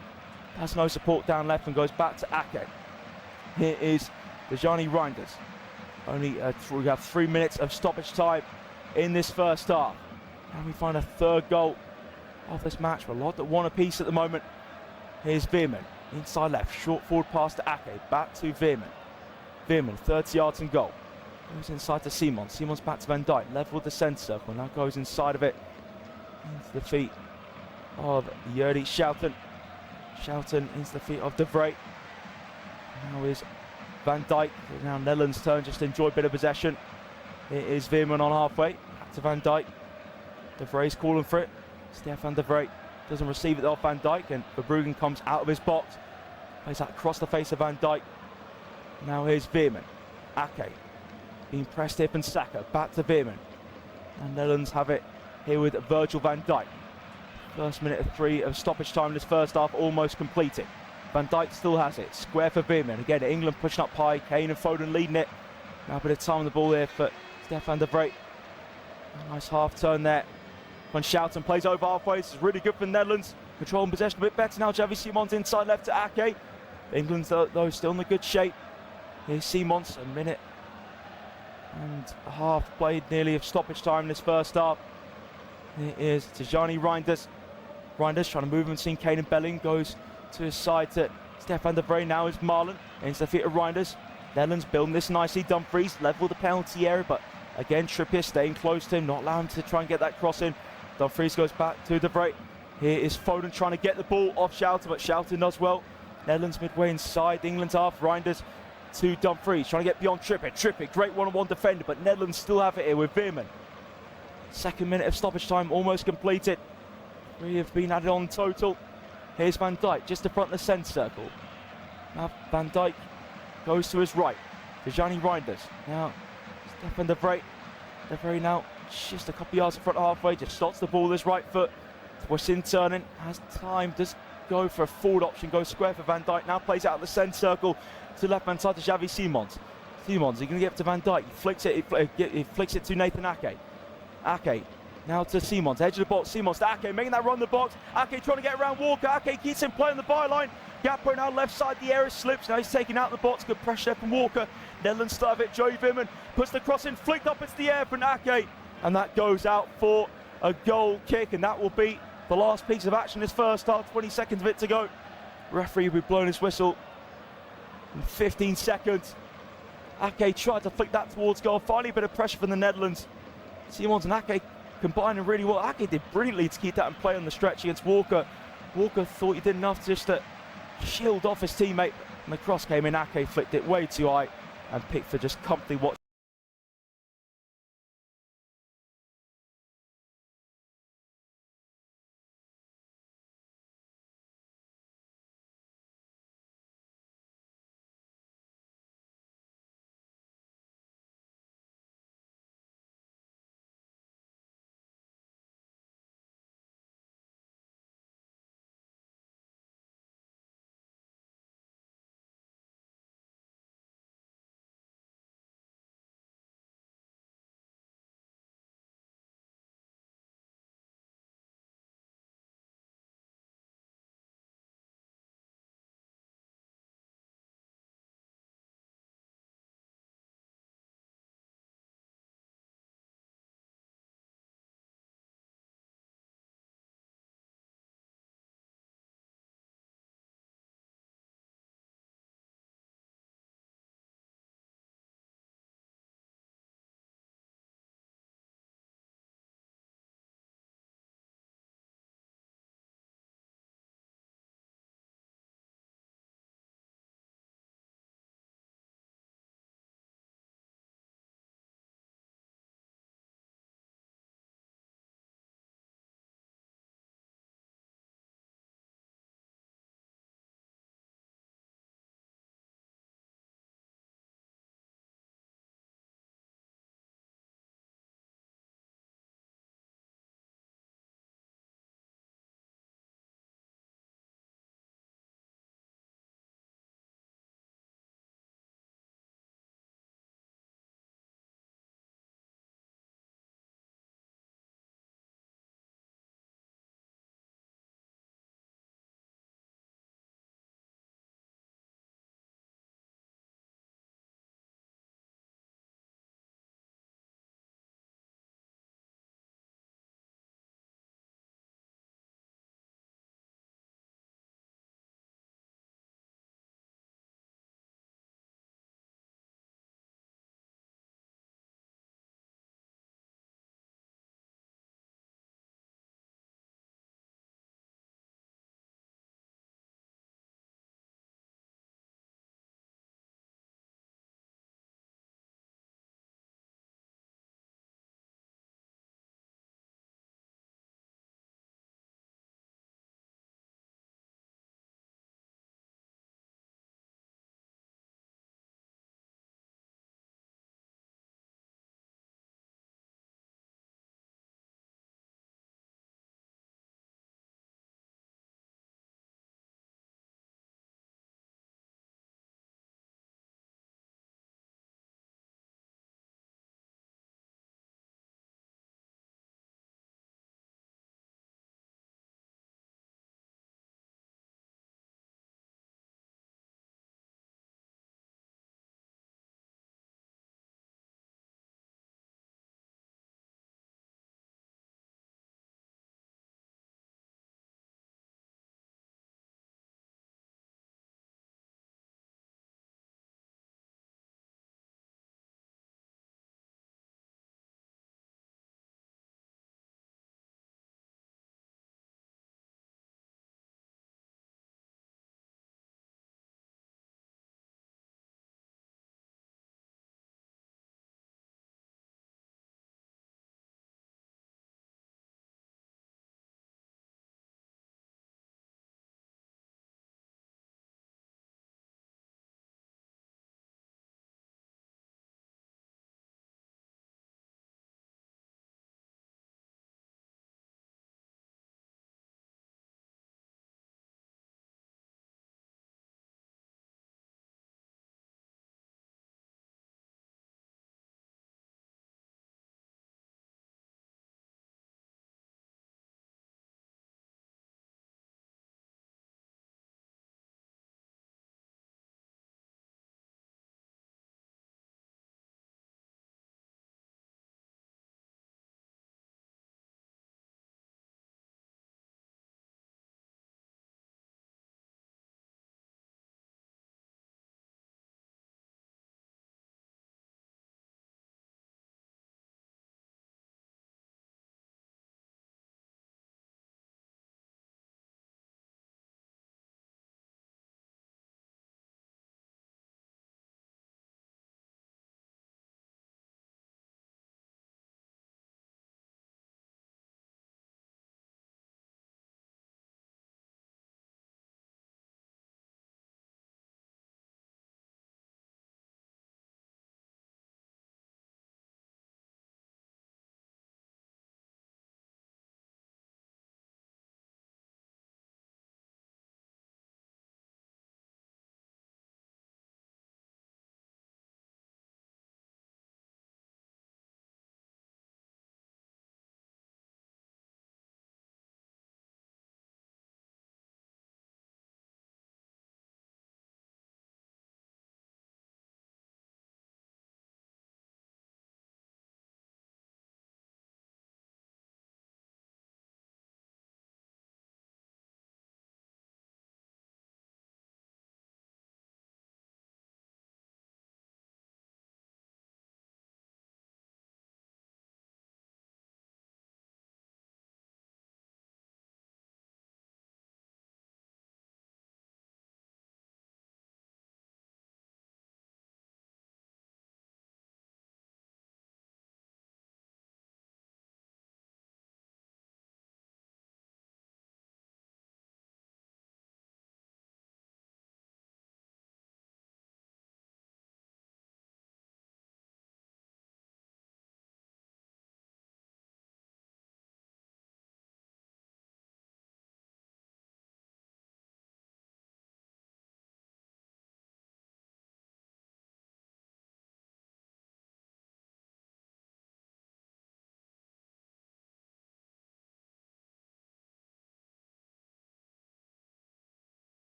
has no support down left and goes back to Ake. Here is Dejani Reinders. We have 3 minutes of stoppage time in this first half. And we find a third goal of this match. We're a lot that one apiece at the moment. Here's Veerman. Inside left, short forward pass to Ake. Back to Veerman. Veerman, 30 yards and goal. Goes inside to Simons. Simons back to Van Dijk. Level with the centre circle. Now goes inside of it. Into the feet of Jordi Schouten. Schouten into the feet of De Vrij. Now is Van Dijk. Now Netherlands' turn, just enjoy a bit of possession. It is Veerman on halfway. Back to Van Dijk. De Vrij's calling for it. Stefan De Vrij doesn't receive it off Van Dijk, and Verbruggen comes out of his box. Plays that across the face of Van Dijk. Now here's Veerman. Ake being pressed hip and Saka. Back to Veerman. And Netherlands have it here with Virgil van Dijk. First minute of 3 of stoppage time in this first half almost completed. Van Dijk still has it. Square for Veerman. Again, England pushing up high. Kane and Foden leading it. Now a bit of time on the ball here for Stefan De Vrij. Nice half turn there. Van Schouten plays over halfway. This is really good for the Netherlands. Controlling possession a bit better now. Xavi Simons inside left to Ake. England, though, still in a good shape. Here's Simons, a minute and a half played nearly of stoppage time in this first half. Here is Dejani Reinders. Reinders trying to move him, seeing Kane and Bellingham. Goes to his side to Stefan De Vrij. Now is Marlon into the feet of Reinders. Netherlands building this nicely. Dumfries level the penalty area, but again Trippier staying close to him, not allowing him to try and get that cross in. Dumfries goes back to De Vrij. Here is Foden trying to get the ball off Schouten, but Schouten does well. Netherlands midway inside England's half. Reinders to Dumfries, trying to get beyond Trippier. Trippier, great one-on-one defender, but Netherlands still have it here with Veerman. Second minute of stoppage time almost completed. 3 have been added on total. Here's Van Dijk, just in front of the centre circle. Now Van Dijk goes to his right. Dejani Reinders. Now Stefan De Vrij. De Vrij now just a couple yards in front of halfway, just stops the ball with his right foot. Twisting, turning, has time, does go for a forward option, goes square for Van Dijk. Now plays out of the centre circle to left hand side to Xavi Simons. Simons, he's going to get up to Van Dijk. He flicks it to Nathan Ake. Ake now to Simons, edge of the box. Simons to Ake, making that run the box. Ake trying to get around Walker. Ake keeps him playing the byline. Gakpo now left side, the area slips. Now he's taking out the box. Good pressure there from Walker. Netherlands start of it. Joey Veerman puts the cross in, flicked up into the air from Ake. And that goes out for a goal kick. And that will be the last piece of action this first half. 20 seconds of it to go. Referee will be blowing his whistle in 15 seconds. Ake tried to flick that towards goal. Finally a bit of pressure from the Netherlands. Simons and Ake combining really well. Ake did brilliantly to keep that in play on the stretch against Walker. Walker thought he did enough just to shield off his teammate. And the cross came in. Ake flicked it way too high. And Pickford just comfortably watched.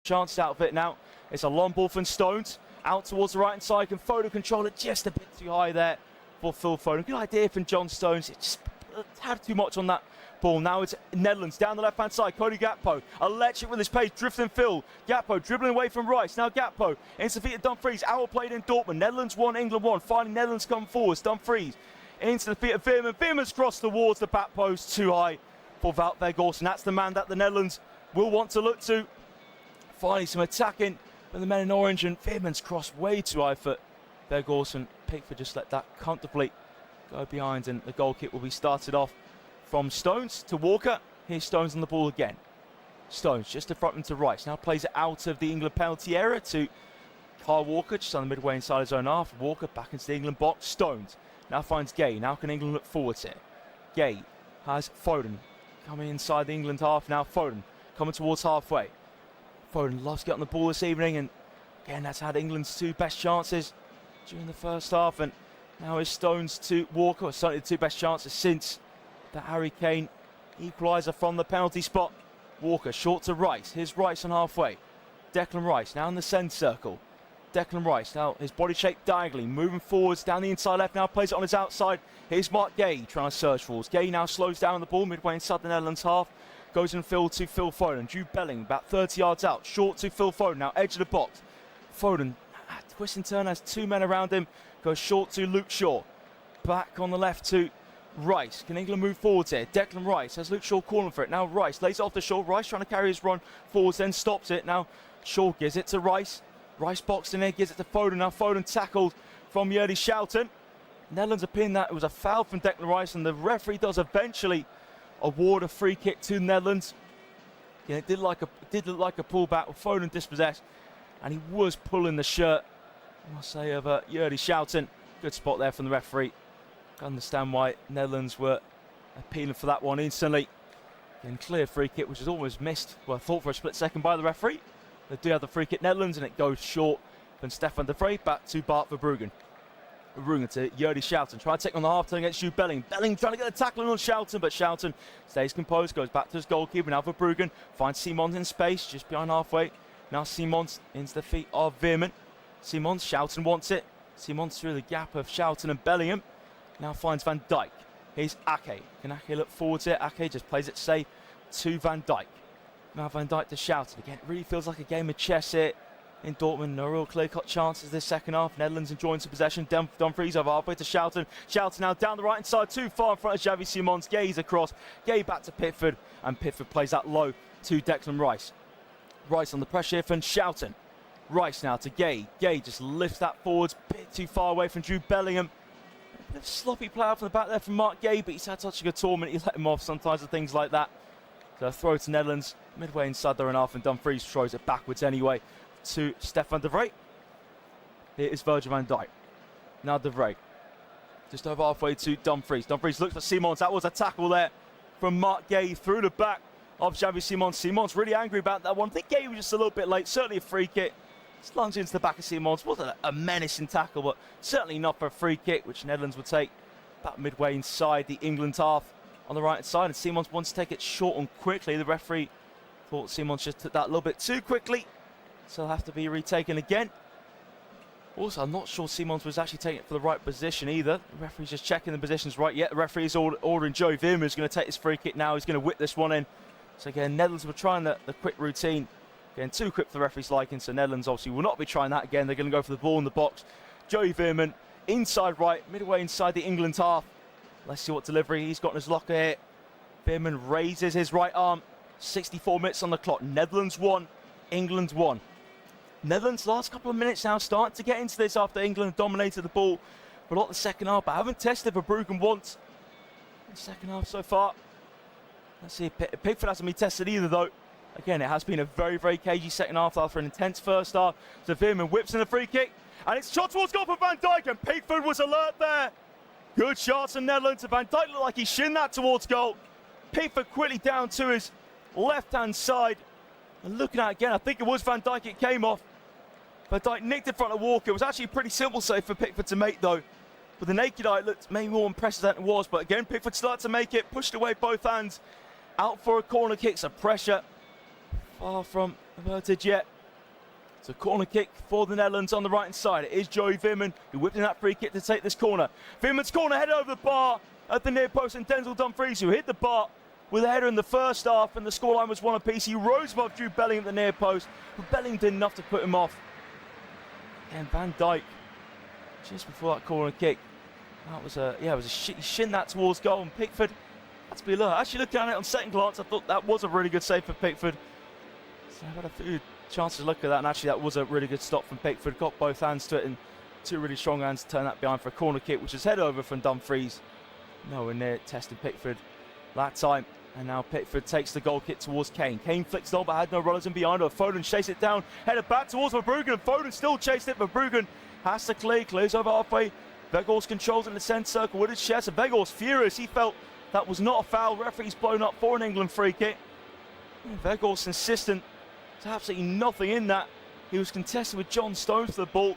chance out of it now. It's a long ball from Stones. Out towards the right-hand side. Can Foden control it just a bit too high there for Phil Foden. Good idea from John Stones. It just had too much on that ball. Now it's Netherlands down the left-hand side. Cody Gakpo, electric with his pace, drifting Phil. Gakpo dribbling away from Rice. Now Gakpo into the feet of Dumfries. Hour played in Dortmund. Netherlands 1, England 1. Finally, Netherlands come forwards. Dumfries into the feet of Veerman. Veerman's crossed towards the back post, too high for Wout Weghorst. And that's the man that the Netherlands will want to look to. Finally, some attacking from the men in orange, and Veerman's crossed way too high for Weghorst, and Pickford just let that comfortably go behind, and the goal kick will be started off from Stones to Walker. Here's Stones on the ball again. Stones just to front him to Rice. Now plays it out of the England penalty area to Kyle Walker, just on the midway inside his own half. Walker back into the England box. Stones now finds Gay. Now can England look forwards here? Gay has Foden coming inside the England half. Now Foden coming towards halfway. Foden loves to get on the ball this evening, and again that's had England's two best chances during the first half, and now is Stones to Walker. Certainly the two best chances since the Harry Kane equaliser from the penalty spot. Walker short to Rice. Here's Rice on halfway. Declan Rice now in the centre circle. Declan Rice now his body shape diagonally moving forwards down the inside left. Now plays it on his outside. Here's Mark Gay trying to search for us. Gay now slows down the ball midway inside the Netherlands half. Goes in field to Phil Foden. Jude Bellingham about 30 yards out. Short to Phil Foden. Now edge of the box. Foden, twist and turn, has two men around him. Goes short to Luke Shaw. Back on the left to Rice. Can England move forwards here? Declan Rice has Luke Shaw calling for it. Now Rice lays it off the Shaw. Rice trying to carry his run forwards, then stops it. Now Shaw gives it to Rice. Rice boxed in there, gives it to Foden. Now Foden tackled from Yerdy Schouten. Netherlands opinion that it was a foul from Declan Rice, and the referee does eventually award a free kick to Netherlands. Yeah, it did look like a pullback with Foden dispossessed, and he was pulling the shirt, I must say, of Yerdy Schouten. Good spot there from the referee. I understand why Netherlands were appealing for that one instantly. Again, clear free kick, which is almost missed. Well, thought for a split second by the referee. They do have the free kick, Netherlands, and it goes short from Stefan de Vrij back to Bart Verbruggen. Verbruggen to Yerdy Schouten, trying to take on the half turn against Jude Bellingham. Bellingham trying to get the tackle on Schouten, but Schouten stays composed, goes back to his goalkeeper. Now Verbruggen finds Simons in space, just behind halfway. Now Simons into the feet of Veerman. Simons, Schouten wants it. Simons through the gap of Schouten and Bellingham. Now finds Van Dijk. Here's Ake. Can Ake look forward to it? Ake just plays it safe to Van Dijk. Now Van Dijk to Schouten. Again, it really feels like a game of chess here in Dortmund. No real clear-cut chances this second half. Netherlands enjoying some possession. Dumfries over halfway to Schouten. Schouten now down the right-hand side, too far in front of Xavi Simons. Gay's across. Gay back to Pickford, and Pickford plays that low to Declan Rice. Rice on the pressure here from Schouten. Rice now to Gay. Gay just lifts that forwards, a bit too far away from Jude Bellingham. A bit of sloppy play out from the back there from Mark Gay, but he's had such a good tournament, he let him off sometimes with things like that. So throw to Netherlands, midway inside their own half, and Dumfries throws it backwards anyway to Stefan de Vrij. Here is Virgil van Dijk. Now de Vrij. Just over halfway to Dumfries. Dumfries looks for Simons. That was a tackle there from Mark Gay through the back of Xavi Simons. Simons really angry about that one. I think Gay was just a little bit late. Certainly a free kick. Just lunged into the back of Simons. Wasn't a menacing tackle, but certainly not for a free kick, which Netherlands would take about midway inside the England half on the right side. And Simons wants to take it short and quickly. The referee thought Simons just took that a little bit too quickly, so it'll have to be retaken again. Also, I'm not sure Simons was actually taking it for the right position either. The referee's just checking the positions right. Yet the referee is ordering Joe Veerman, who's going to take this free kick now. He's going to whip this one in. So again, Netherlands were trying the quick routine. Again, too quick for the referee's liking, so Netherlands obviously will not be trying that again. They're going to go for the ball in the box. Joey Veerman, inside right, midway inside the England half. Let's see what delivery he's got in his locker here. Veerman raises his right arm. 64 minutes on the clock. Netherlands 1, England 1. Netherlands last couple of minutes now starting to get into this after England dominated the ball for a lot of the second half, but I haven't tested Verbruggen once in the second half so far. Let's see if Pickford hasn't been tested either though. Again, it has been a very, very cagey second half after an intense first half. So Veerman whips in a free kick, and it's shot towards goal for Van Dijk, and Pickford was alert there. Good shots from Netherlands, and Van Dijk looked like he shinned that towards goal. Pickford quickly down to his left-hand side. And looking at it again, I think it was Van Dijk it came off. Van Dijk nicked in front of Walker. It was actually a pretty simple save for Pickford to make though. With the naked eye, it looked maybe more impressive than it was. But again, Pickford started to make it, pushed away both hands. Out for a corner kick, so pressure far from averted yet. So corner kick for the Netherlands on the right hand side. It is Joey Veerman who whipped in that free kick to take this corner. Veerman's corner head over the bar at the near post, and Denzel Dumfries, who hit the bar with a header in the first half, and the scoreline was 1 apiece. He rose above Jude Bellingham at the near post, but Bellingham did enough to put him off. And Van Dijk, just before that corner kick, that was he shinned that towards goal, and Pickford had to be alert. Actually, looking at it on second glance, I thought that was a really good save for Pickford. So I've had a few chances to look at that, and actually that was a really good stop from Pickford. Got both hands to it, and 2 really strong hands to turn that behind for a corner kick, which is head over from Dumfries. Nowhere near testing Pickford that time. And now Pickford takes the goal kick towards Kane. Kane flicks it on, but had no runners in behind her. Foden chased it down, headed back towards Verbruggen. Foden still chased it. Verbruggen has to clears over halfway. Weghorst controls in the centre circle with his chest. And Weghorst furious. He felt that was not a foul. Referee's blown up for an England free kick. Weghorst insistent. There's absolutely nothing in that. He was contested with John Stones for the ball.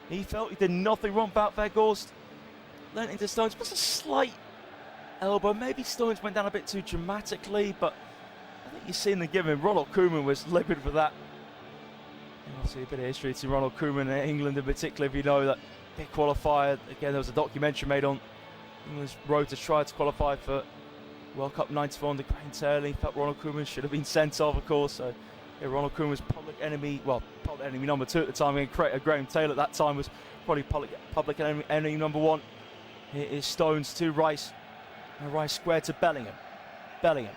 He felt he did nothing wrong about Weghorst. Lent into Stones, just a slight elbow. Maybe Stones went down a bit too dramatically, but I think you've seen the given. Ronald Koeman was livid for that. And obviously a bit of history to Ronald Koeman in England in particular, if you know that big qualifier. Again, there was a documentary made on England's road to try to qualify for World Cup 94 under Graham Taylor. He felt Ronald Koeman should have been sent off, of course. So yeah, Ronald Koeman was public enemy number 2 at the time. And Graham Taylor at that time was probably public enemy number 1. Here is Stones to Rice. And Rice square to Bellingham. Bellingham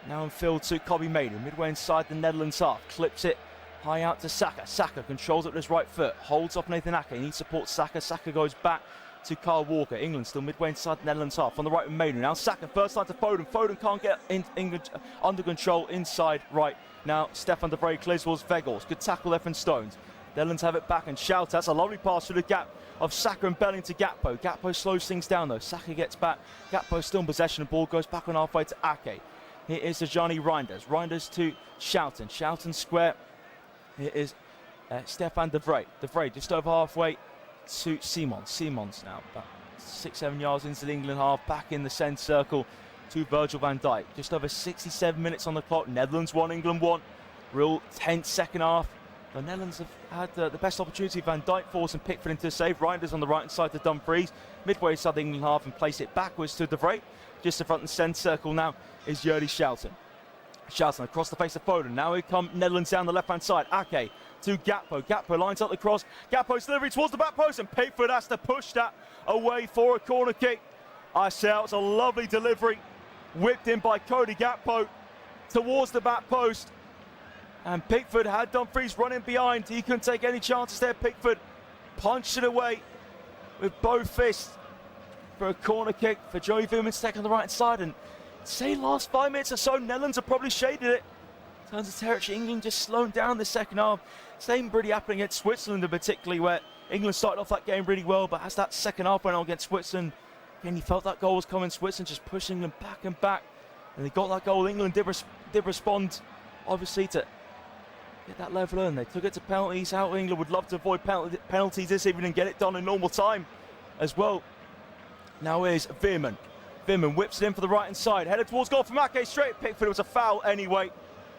now in field to Kobbie Mainoo. Midway inside the Netherlands half. Clips it high out to Saka. Saka controls it with his right foot. Holds off Nathan Ake. He needs support Saka. Saka goes back to Kyle Walker. England still midway inside the Netherlands half. On the right with Mainoo. Now Saka first line to Foden. Foden can't get England under control inside right. Now Stefan de Vrij clears towards Weghorst. Good tackle there from Stones. Netherlands have it back and shout. That's a lovely pass through the gap of Saka and Bellingham to Gakpo. Gakpo slows things down though. Saka gets back. Gakpo still in possession of the ball. Goes back on halfway to Ake. Here is to Johnny Reinders. Reinders to Schouten. Schouten square. Here is Stefan de Vrij. De Vrij just over halfway to Simons. Simons now about 6-7 yards into the England half. Back in the centre circle to Virgil van Dijk. Just over 67 minutes on the clock. Netherlands 1, England 1. Real tense second half. The Netherlands have had the best opportunity. Van Dijk forcing Pickford into a save. Reinders on the right side to Dumfries. Midway inside the England half and place it backwards to de Vrij. Just in front of the centre circle now is Jordi Schouten. Schouten across the face of Foden. Now here come Netherlands down the left-hand side. Ake to Gakpo. Gakpo lines up the cross. Gakpo's delivery towards the back post, and Pickford has to push that away for a corner kick. I say it was a lovely delivery. Whipped in by Cody Gakpo towards the back post. And Pickford had Dumfries running behind. He couldn't take any chances there. Pickford punched it away with both fists for a corner kick for Joey Veerman to take on the right side. And say last 5 minutes or so, Netherlands have probably shaded it. Turns of territory, England just slowing down the second half. Same really happening against Switzerland in particularly, where England started off that game really well, but as that second half went on against Switzerland, again, you felt that goal was coming. Switzerland just pushing them back and back. And they got that goal. England did respond, obviously, to get that level in. They took it to penalties. How England would love to avoid penalties this evening and get it done in normal time as well. Now here's Veerman. Veerman whips it in for the right-hand side. Headed towards goal from Ake. Straight at Pickford. It was a foul anyway,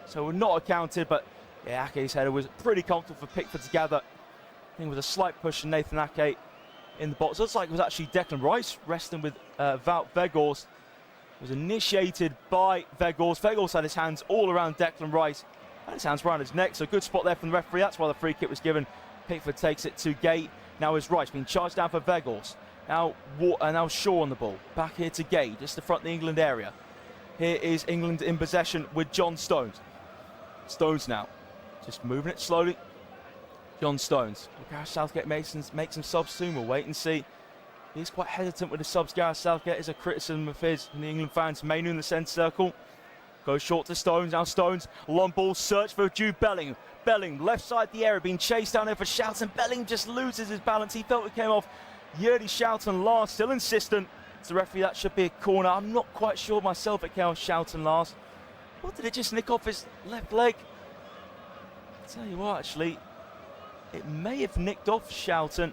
so we're not accounted. But yeah, Ake's header was pretty comfortable for Pickford to gather. I think it was a slight push from Nathan Ake in the box. Looks like it was actually Declan Rice resting with Wout Weghorst. It was initiated by Weghorst. Weghorst had his hands all around Declan Rice. Had his hands around his neck, so good spot there from the referee. That's why the free kick was given. Pickford takes it to Gay. Now is Rice being charged down for Weghorst. Now Shaw on the ball. Back here to Gay, just the front of the England area. Here is England in possession with John Stones. Stones now, just moving it slowly. John Stones. Gareth Southgate makes some subs soon. We'll wait and see. He's quite hesitant with the subs. Gareth Southgate is a criticism of his from the England fans. Mainoo in the centre circle. Goes short to Stones. Now Stones. Long ball search for Jude Bellingham. Bellingham left side the area being chased down there for Schouten. Bellingham just loses his balance. He felt it came off Jordi Schouten last. Still insistent. It's the referee. That should be a corner. I'm not quite sure myself it came off Schouten last. What, did it just nick off his left leg? I'll tell you what, actually, it may have nicked off Schouten.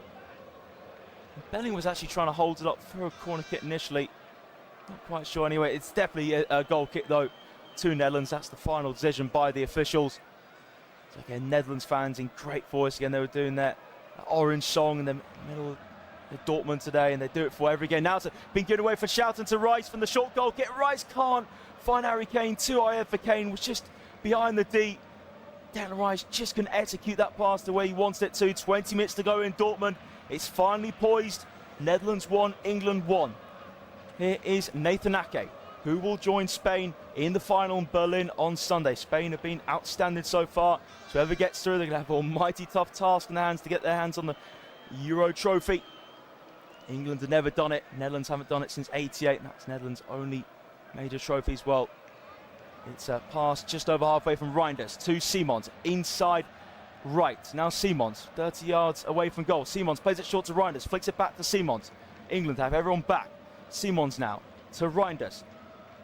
Bellingham was actually trying to hold it up for a corner kick initially. Not quite sure anyway. It's definitely a goal kick though to Netherlands. That's the final decision by the officials. So again, Netherlands fans in great voice. Again, they were doing that orange song in the middle of Dortmund today, and they do it for every game. Now it's been given away for Schouten to Rice from the short goal. Rice can't find Harry Kane. 2-IF for Kane, was just behind the D. Declan Rice just couldn't execute that pass the way he wanted it to. 20 minutes to go in Dortmund. It's finally poised. Netherlands 1, England 1. Here is Nathan Ake, who will join Spain in the final in Berlin on Sunday. Spain have been outstanding so far. So whoever gets through, they're going to have an almighty tough task in their hands to get their hands on the Euro trophy. England have never done it. Netherlands haven't done it since '88, and that's Netherlands' only major trophy as well. It's a pass just over halfway from Reinders to Simons, inside right. Now Simons, 30 yards away from goal. Simons plays it short to Reinders, flicks it back to Simons. England have everyone back. Simons now to Reinders,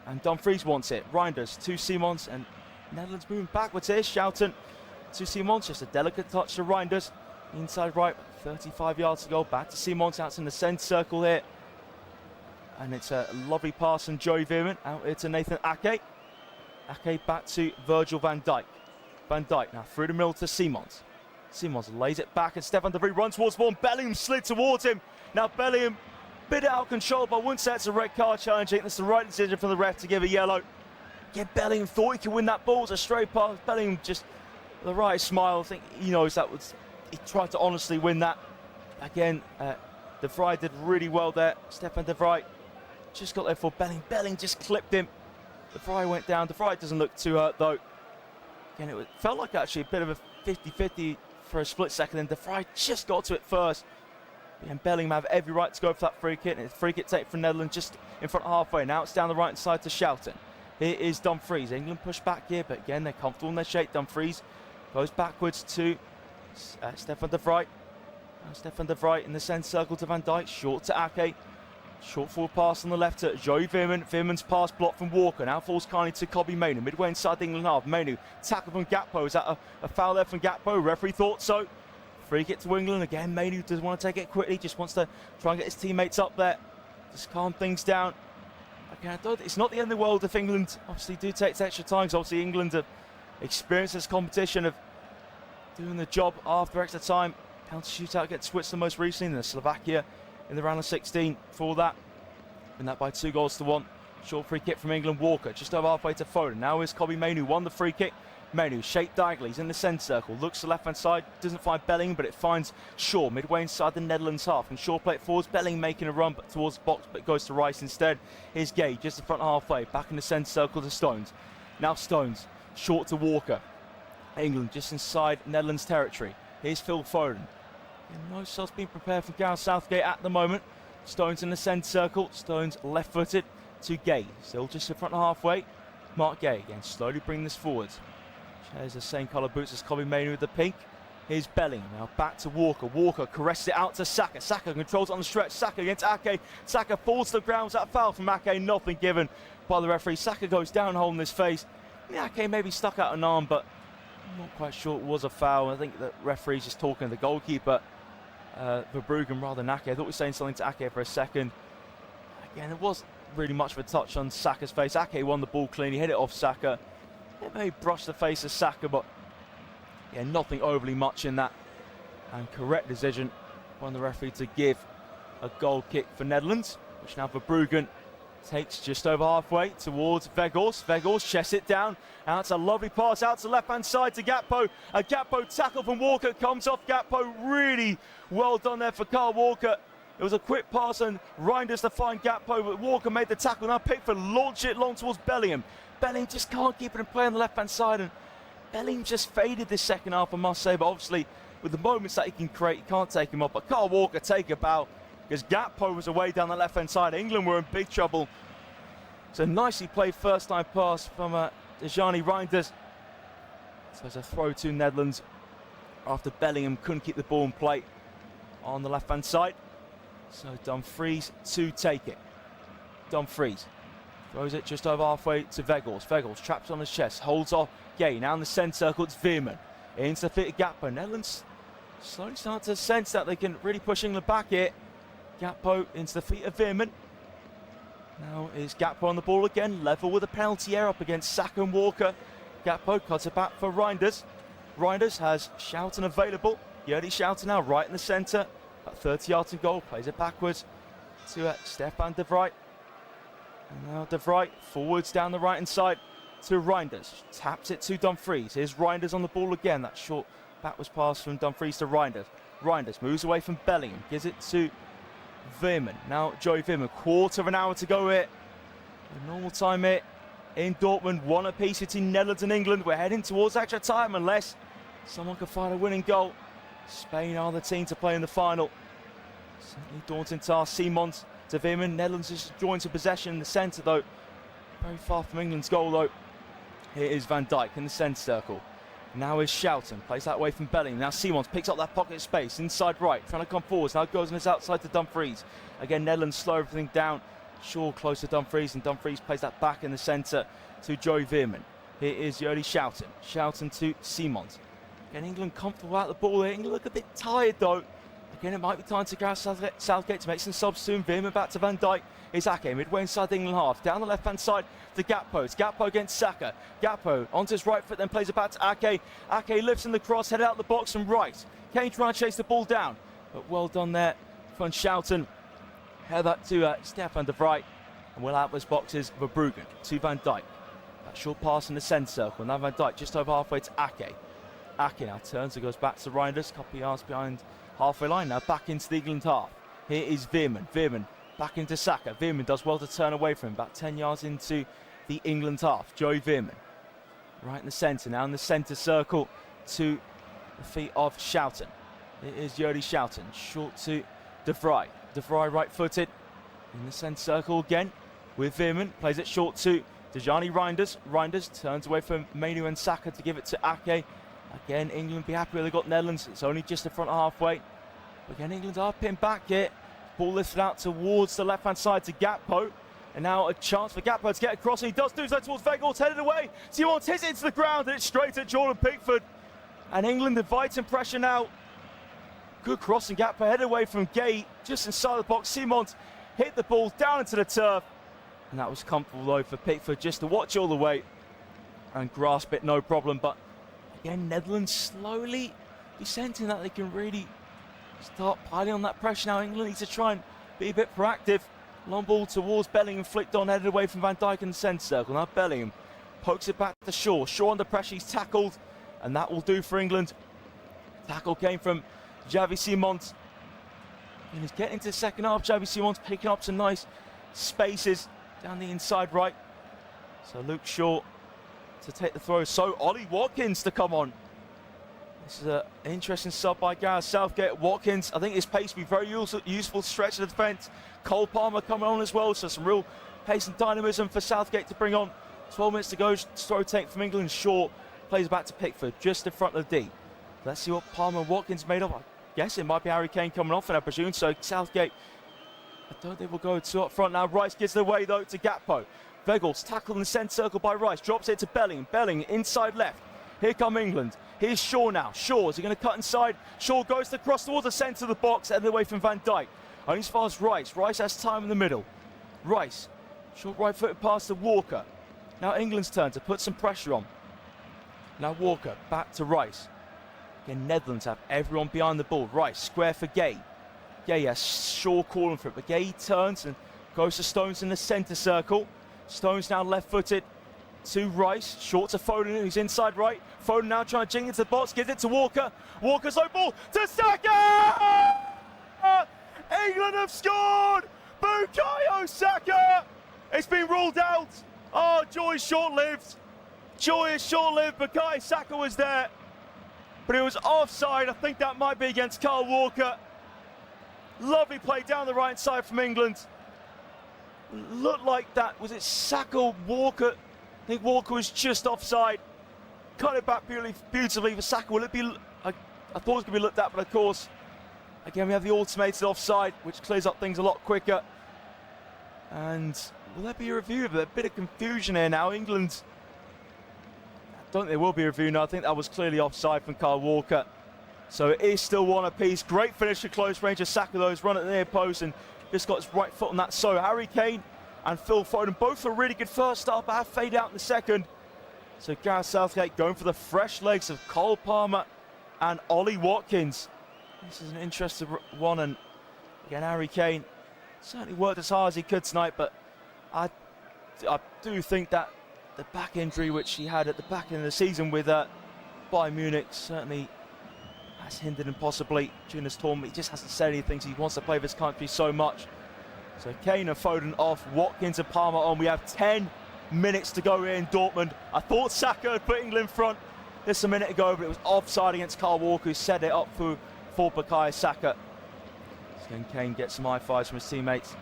and Dumfries wants it. Reinders to Simons, and Netherlands moving backwards here. Schouten to Simons, just a delicate touch to Reinders. Inside right, 35 yards to go. Back to Simons, out in the centre circle here. And it's a lovely pass from Joey Veerman out here to Nathan Ake. Ake back to Virgil van Dijk. Van Dijk now through the middle to Simons. Simons lays it back, and Stefan de Vrij runs towards the ball. Bellingham slid towards him. Now Bellingham, bit out of control, but I wouldn't say it's a red card challenge. I think that's the right decision from the ref to give a yellow. Yeah, Bellingham thought he could win that ball. It was a straight pass. Bellingham just, with the right smile, I think he knows that was. He tried to honestly win that. Again, de Vrij did really well there. Stefan de Vrij just got there for Bellingham. Bellingham just clipped him. De Vrij went down. De Vrij doesn't look too hurt though. Again, it felt like actually a bit of a 50-50 for a split second, and De Vrij just got to it first. And Bellingham have every right to go for that free kick. And it's a free kick take from Netherlands just in front of halfway. Now it's down the right side to Schouten. Here is Dumfries. England push back here, but again, they're comfortable in their shape. Dumfries goes backwards to Stefan de Vrij. Stefan de Vrij in the centre circle to Van Dijk. Short to Ake. Short forward pass on the left to Joey Veerman. Veerman's pass blocked from Walker. Now falls kindly to Kobbie Mainoo. Midway inside the England half. Mainoo tackle from Gakpo. Is that a foul there from Gakpo? Referee thought so. Free kick to England. Again, Mainoo doesn't want to take it quickly. Just wants to try and get his teammates up there. Just calm things down. Again, it's not the end of the world if England obviously do take extra time. Because obviously England have experienced this competition of doing the job after extra time. Penalty shootout against Switzerland most recently, and then Slovakia in the round of 16 for that. And that by 2-1. Short free kick from England. Walker just over halfway to Foden. Now is Kobbie Mainoo won the free kick. Mainoo shaped diagonally. He's in the centre circle. Looks to the left hand side. Doesn't find Bellingham, but it finds Shaw midway inside the Netherlands half. And Shaw play forwards. Bellingham making a run but towards the box, but goes to Rice instead. Here's Gay just in front halfway. Back in the centre circle to Stones. Now Stones short to Walker. England just inside Netherlands territory. Here's Phil Foden. No shots being prepared from Gareth Southgate at the moment. Stones in the centre circle. Stones left-footed to Gay. Still just in front of halfway. Mark Gay again slowly bringing this forward. Shares the same colour boots as Kobbie Mainoo with the pink. Here's Bellingham. Now back to Walker. Walker caresses it out to Saka. Saka controls it on the stretch. Saka against Ake. Saka falls to the ground. Was that foul from Ake? Nothing given by the referee. Saka goes down holding his face. Yeah, Ake maybe stuck out an arm, but I'm not quite sure it was a foul. I think the referee's just talking to the goalkeeper. Verbruggen rather than Ake. I thought he was saying something to Ake for a second. Again, it wasn't really much of a touch on Saka's face. Ake won the ball clean. He hit it off Saka. It may brush the face of Saka, but yeah, nothing overly much in that. And correct decision on the referee to give a goal kick for Netherlands, which now Verbruggen takes just over halfway towards Weghorst. Weghorst chests it down. Now it's a lovely pass out to the left-hand side to Gakpo. A Gakpo tackle from Walker comes off Gakpo. Really well done there for Kyle Walker. It was a quick pass and Reinders to find Gakpo, but Walker made the tackle. Now Pickford launched it long towards Bellingham. Bellingham just can't keep it in play on the left-hand side, and Bellingham just faded this second half, I must say, but obviously with the moments that he can create, you can't take him up. But Kyle Walker take a bow because Gakpo was away down the left-hand side. England were in big trouble. So nicely played first-time pass from Dejani Reinders. So it's a throw to Netherlands after Bellingham couldn't keep the ball in play on the left-hand side. So Dumfries to take it. Dumfries throws it just over halfway to Weghorst. Weghorst traps on his chest, holds off Gay. Now in the centre circle, it's Veerman. Into the fit of Gakpo. Netherlands slowly start to sense that they can really push England back here. Gakpo into the feet of Veerman. Now is Gakpo on the ball again, level with a penalty area up against Saka and Walker. Gakpo cuts it back for Reinders. Reinders has Schouten available. Jurdi Schouten now right in the centre. About 30 yards to goal. Plays it backwards to Stefan de Vrij. And now de Vrij forwards down the right hand side to Reinders. Taps it to Dumfries. Here's Reinders on the ball again. That short backwards pass from Dumfries to Reinders. Reinders moves away from Bellingham. Gives it to Veerman. Now Joey Veerman. Quarter of an hour to go here. The normal time here in Dortmund. One apiece between Netherlands and England. We're heading towards extra time unless someone can find a winning goal. Spain are the team to play in the final. Certainly daunting task. Simons to Veerman. Netherlands just joins the possession in the centre though. Very far from England's goal though. Here is Van Dijk in the centre circle. Now is Schouten. Plays that way from Bellingham. Now Simons picks up that pocket space inside right. Trying to come forwards. Now goes on his outside to Dumfries. Again, Netherlands slow everything down. Shaw close to Dumfries, and Dumfries plays that back in the centre to Joey Veerman. Here is Jurdi Schouten. Schouten to Simons. Again, England comfortable out the ball here. England look a bit tired though. Again, it might be time to go Southgate to make some subs soon. Veerman back to Van Dijk. Is Ake midway inside the England half. Down the left-hand side to Gakpo. It's Gakpo against Saka. Gakpo onto his right foot, then plays it back to Ake. Ake lifts in the cross, headed out the box and right. Kane trying to chase the ball down. But well done there from Schouten. Head that to Stefan de Vrij. And we'll out those boxes for Verbruggen to Van Dijk. That short pass in the centre circle. Now Van Dijk just over halfway to Ake. Ake now turns and goes back to Reinders. Couple of yards behind halfway line now. Back into the England half. Here is Veerman. Veerman back into Saka. Veerman does well to turn away from him. About 10 yards into the England half. Joey Veerman. Right in the centre now in the centre circle to the feet of Schouten. It is Jurdi Schouten. Short to de Vrij. De Vrij right footed in the centre circle again with Veerman. Plays it short to Dejani Reinders. Reinders turns away from Mainoo and Saka to give it to Ake. Again, England be happy they've got Netherlands. It's only just the front halfway. But again, England are pinned back here. Ball lifted out towards the left-hand side to Gakpo. And now a chance for Gakpo to get across. And he does do so towards Weghorst, headed away. Simons hits it into the ground and it's straight at Jordan Pickford. And England inviting pressure now. Good crossing. Gakpo headed away from Gay just inside the box. Simons hit the ball down into the turf. And that was comfortable though for Pickford just to watch all the way and grasp it no problem. But again, Netherlands slowly descending that they can really start piling on that pressure now. England needs to try and be a bit proactive. Long ball towards Bellingham, flicked on, headed away from Van Dijk in the centre circle. Now Bellingham pokes it back to Shaw. Shaw under pressure, he's tackled, and that will do for England. Tackle came from Xavi Simons. And he's getting into the second half. Xavi Simons picking up some nice spaces down the inside right. So Luke Shaw to take the throw. So Ollie Watkins to come on. This is an interesting sub by Gareth Southgate. Watkins, I think his pace will be very useful to stretch the defence. Cole Palmer coming on as well, so some real pace and dynamism for Southgate to bring on. 12 minutes to go, throw take from England. Shaw plays back to Pickford, just in front of the D. Let's see what Palmer and Watkins made of. I guess it might be Harry Kane coming off, and I presume so. Southgate, I don't think we'll go two up front now. Rice gives it away though to Gakpo. Weghorst tackled in the centre circle by Rice, drops it to Bellingham. Bellingham inside left. Here come England. Here's Shaw now. Shaw, is he going to cut inside? Shaw goes to cross towards the centre of the box, headed away from Van Dijk. Only as far as Rice. Rice has time in the middle. Rice, short right footed pass to Walker. Now England's turn to put some pressure on. Now Walker, back to Rice. Again, Netherlands have everyone behind the ball. Rice, square for Gay. Gay has Shaw calling for it, but Gay turns and goes to Stones in the centre circle. Stones now left footed to Rice, short to Foden, who's inside right. Foden now trying to jing into the box, gives it to Walker. Walker's low ball to Saka! England have scored! Bukayo Saka! It's been ruled out. Oh, joy is short-lived. Joy is short-lived. Bukayo Saka was there, but it was offside. I think that might be against Kyle Walker. Lovely play down the right side from England. Looked like that. Was it Saka, Walker? I think Walker was just offside. Cut it back beautifully for Saka. Will it be? I thought it was going to be looked at, but of course, again, we have the automated offside, which clears up things a lot quicker. And will there be a review of it? A bit of confusion here now. England, I don't think there will be a review now. I think that was clearly offside from Kyle Walker. So it is still one apiece. Great finish to close range of Saka, though. He's run at the near post and just got his right foot on that. So Harry Kane and Phil Foden, both a really good first half, but have faded out in the second. So Gareth Southgate going for the fresh legs of Cole Palmer and Ollie Watkins. This is an interesting one, and again, Harry Kane certainly worked as hard as he could tonight, but I do think that the back injury which he had at the back end of the season with Bayern Munich certainly has hindered him possibly during this tournament. He just hasn't said anything, so he wants to play for his country so much. So Kane and Foden off, Watkins and Palmer on. We have 10 minutes to go here in Dortmund. I thought Saka had put England in front just a minute ago, but it was offside against Kyle Walker, who set it up for Bukayo Saka. So then Kane gets some high fives from his teammates.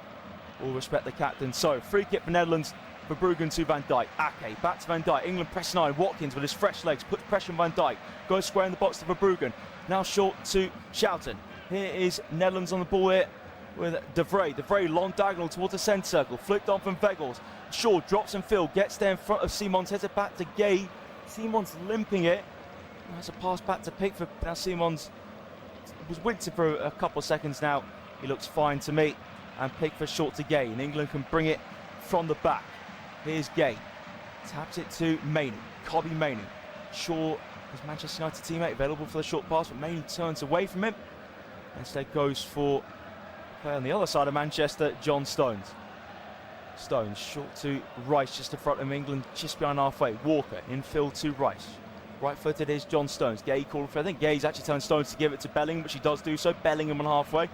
All respect the captain. So free kick for Netherlands. Verbruggen to Van Dijk. Ake back to Van Dijk. England pressing on. Watkins with his fresh legs puts pressure on Van Dijk. Goes square in the box to Verbruggen. Now short to Schouten. Here is Netherlands on the ball here with De Vrij. De Vrij long diagonal towards the centre circle. Flicked on from Weghorst. Shaw drops and Phil. Gets there in front of Simons. Heads it back to Gay. Simons limping it. That's a pass back to Pickford. Now Simons was wincing for a couple of seconds now. He looks fine to me. And Pickford short to Gay. And England can bring it from the back. Here's Gay. Taps it to Mainoo. Kobbie Mainoo. Shaw, his Manchester United teammate, available for the short pass, but Mainoo turns away from him. Instead goes for player on the other side of Manchester, John Stones. Stones short to Rice, just in front of England, just behind halfway. Walker infield to Rice. Right-footed is John Stones. Gay called for, I think Gay's actually turned Stones to give it to Bellingham, which he does do so. Bellingham on halfway.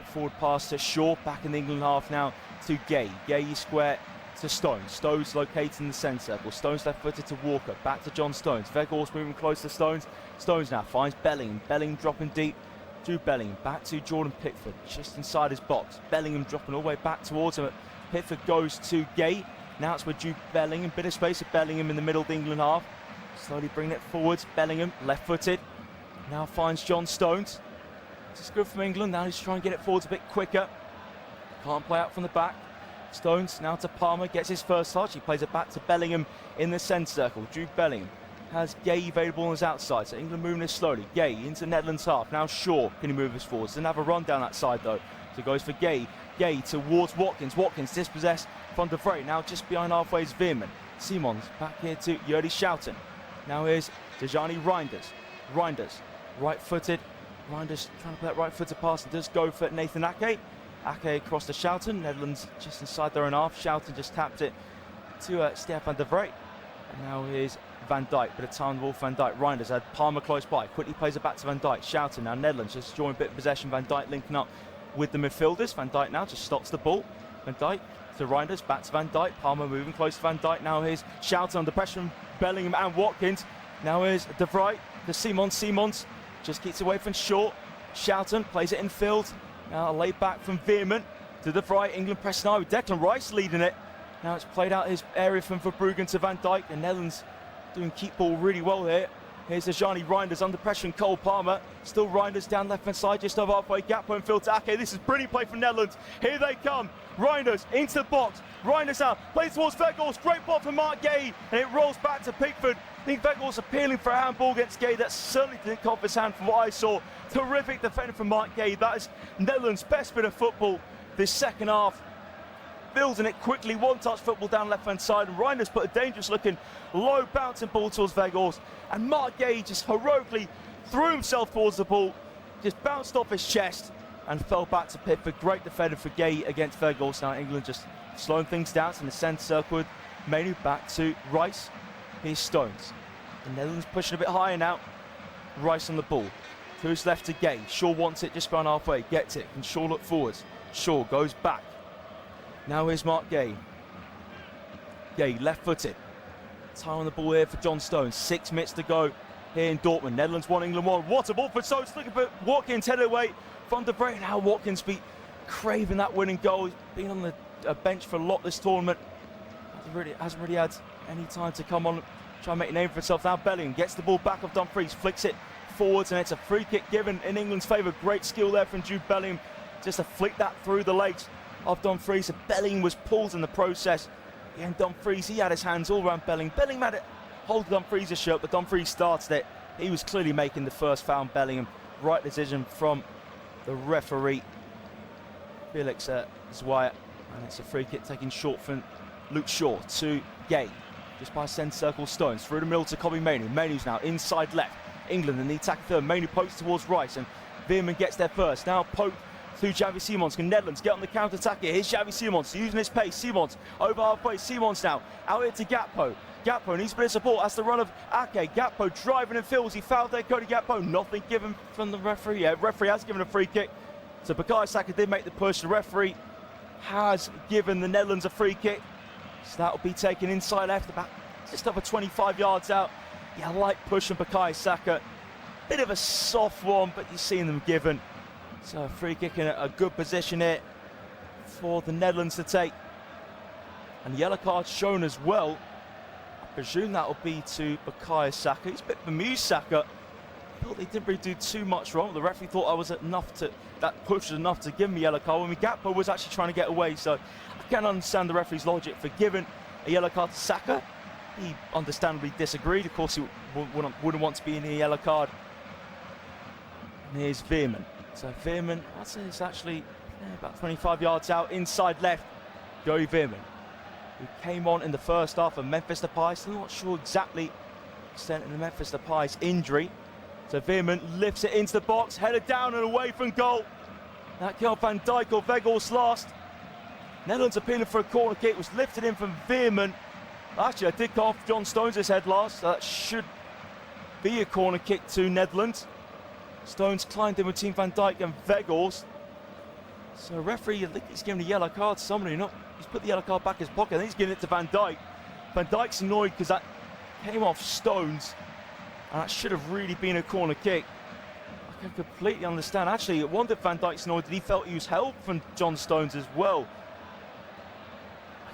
Forward pass to Shaw, back in the England half now to Gay. Gay square to Stones. Stones located in the centre circle. Stones left-footed to Walker. Back to John Stones. Weghorst moving close to Stones. Stones now finds Bellingham. Bellingham dropping deep to Bellingham. Back to Jordan Pickford. Just inside his box. Bellingham dropping all the way back towards him. Pickford goes to Gay. Now it's with Jude Bellingham. Bit of space of Bellingham in the middle of the England half. Slowly bringing it forwards. Bellingham left-footed. Now finds John Stones. This is good from England. Now he's trying to get it forwards a bit quicker. Can't play out from the back. Stones now to Palmer, gets his first touch. He plays it back to Bellingham in the centre circle. Jude Bellingham has Gay available on his outside. So England moving this slowly. Gay into Netherlands half. Now Shaw, can he move us forwards? Doesn't have a run down that side though. So goes for Gay. Gay towards Watkins. Watkins dispossessed from De Vrij. Now just behind halfway is Veerman. Simons back here to Jordi Schouten. Now here's Dejani Reinders. Reinders right-footed. Reinders trying to play that right-footed pass and does go for Nathan Ake. Ake across to Schouten. Netherlands just inside their own half. Schouten just tapped it to Stefan De Vrij. And now here's Van Dijk. Bit of time with Van Dijk. Reinders had Palmer close by. Quickly plays it back to Van Dijk. Schouten now Netherlands just enjoying a bit of possession. Van Dijk linking up with the midfielders. Van Dijk now just stops the ball. Van Dijk to Reinders. Back to Van Dijk. Palmer moving close to Van Dijk. Now here's Schouten under pressure from Bellingham and Watkins. Now here's De Vrij to Simons. Simons just keeps away from Shaw. Schouten plays it in field. Now laid back from Veerman to De Vrij. England pressing high with Declan Rice leading it. Now it's played out his area from Verbruggen to Van Dijk. And Netherlands doing keep ball really well here. Here's Dejani Reinders under pressure and Cole Palmer. Still Reinders down left hand side, just over halfway. Gakpo in field to Ake. This is brilliant play from Netherlands. Here they come. Reinders into the box. Reinders out. Plays towards Weghorst. Great ball from Marc Gay. And it rolls back to Pickford. I think Weghorst appealing for a handball against Gay. That certainly didn't come off his hand from what I saw. Terrific defending from Marc Gay. That is Netherlands' best bit of football this second half. Building it quickly, one-touch football down left-hand side. And Reinders put a dangerous-looking, low-bouncing ball towards Weghorst. And Marc Gay just heroically threw himself towards the ball, just bounced off his chest and fell back to Pickford. Great defender for Gay against Weghorst. Now England just slowing things down in the centre circle with Mainoo back to Rice. Here's Stones. The Netherlands pushing a bit higher now. Rice on the ball. Who's left to Gay? Shaw wants it just behind halfway. Gets it. Can Shaw look forwards? Shaw goes back. Now here's Marc Gay. Gay left-footed. Time on the ball here for John Stones. 6 minutes to go here in Dortmund. Netherlands 1, England 1. What a ball for Stones. Looking for Watkins headed away from De Vrij. Now Watkins be craving that winning goal. He's been on the bench for a lot this tournament. Hasn't really had any time to come on, try and make a name for himself. Now Bellingham gets the ball back off Dumfries, flicks it forwards, and it's a free kick given in England's favour. Great skill there from Jude Bellingham just to flick that through the legs of Dumfries. So Bellingham was pulled in the process. And Dumfries, he had his hands all around Bellingham. Bellingham had it hold Dumfries' shirt, but Dumfries started it. He was clearly making the first foul on Bellingham. Right decision from the referee, Felix Zweier. And it's a free kick taken short from Luke Shaw to Gay. just by centre circle. Stones through the middle to Kobbie Mainoo. Mainoo's now inside left. England in the attack third. Mainoo pokes towards Rice and Veerman gets there first. Now Pope through Xavi Simons. Can Netherlands get on the counter-attack here? Here's Xavi Simons using his pace. Simons over halfway. Simons now out here to Gakpo. Gakpo needs a bit of support. That's the run of Ake. Gakpo driving and feels. He fouled there, Cody Gakpo. Nothing given from the referee. Yeah, referee has given a free kick. So Bukayo Saka did make the push. The referee has given the Netherlands a free kick. So that will be taken inside left, about just over 25 yards out. Yeah, light push from Bukayo Saka. Bit of a soft one, but you're seeing them given. So a free kick in a good position here for the Netherlands to take. And yellow card shown as well. I presume that will be to Bukayo Saka. He's a bit bemused, Saka. Thought they didn't really do too much wrong. The referee thought that push was enough to give him a yellow card. When Gakpo was actually trying to get away, so I can understand the referee's logic for giving a yellow card to Saka. He understandably disagreed. Of course, he wouldn't want to be in a yellow card. And here's Veerman. So Veerman, I'd say it's actually about 25 yards out, inside left. Joey Veerman, who came on in the first half of Memphis Depay. Still not sure exactly the extent of the Memphis Depay's injury. So Veerman lifts it into the box, headed down and away from goal. That killed Van Dijk or Weghorst last. Netherlands appealing for a corner kick. It was lifted in from Veerman. Actually, I did go off John Stones' head last. So that should be a corner kick to Netherlands. Stones climbed in between Van Dijk and Weghorst. So referee, I think he's giving a yellow card to somebody. He's put the yellow card back in his pocket. I think he's giving it to Van Dijk. Van Dijk's annoyed because that came off Stones. And that should have really been a corner kick. I can completely understand. Actually, I wonder if Van Dijk's annoyed that he felt he was held from John Stones as well.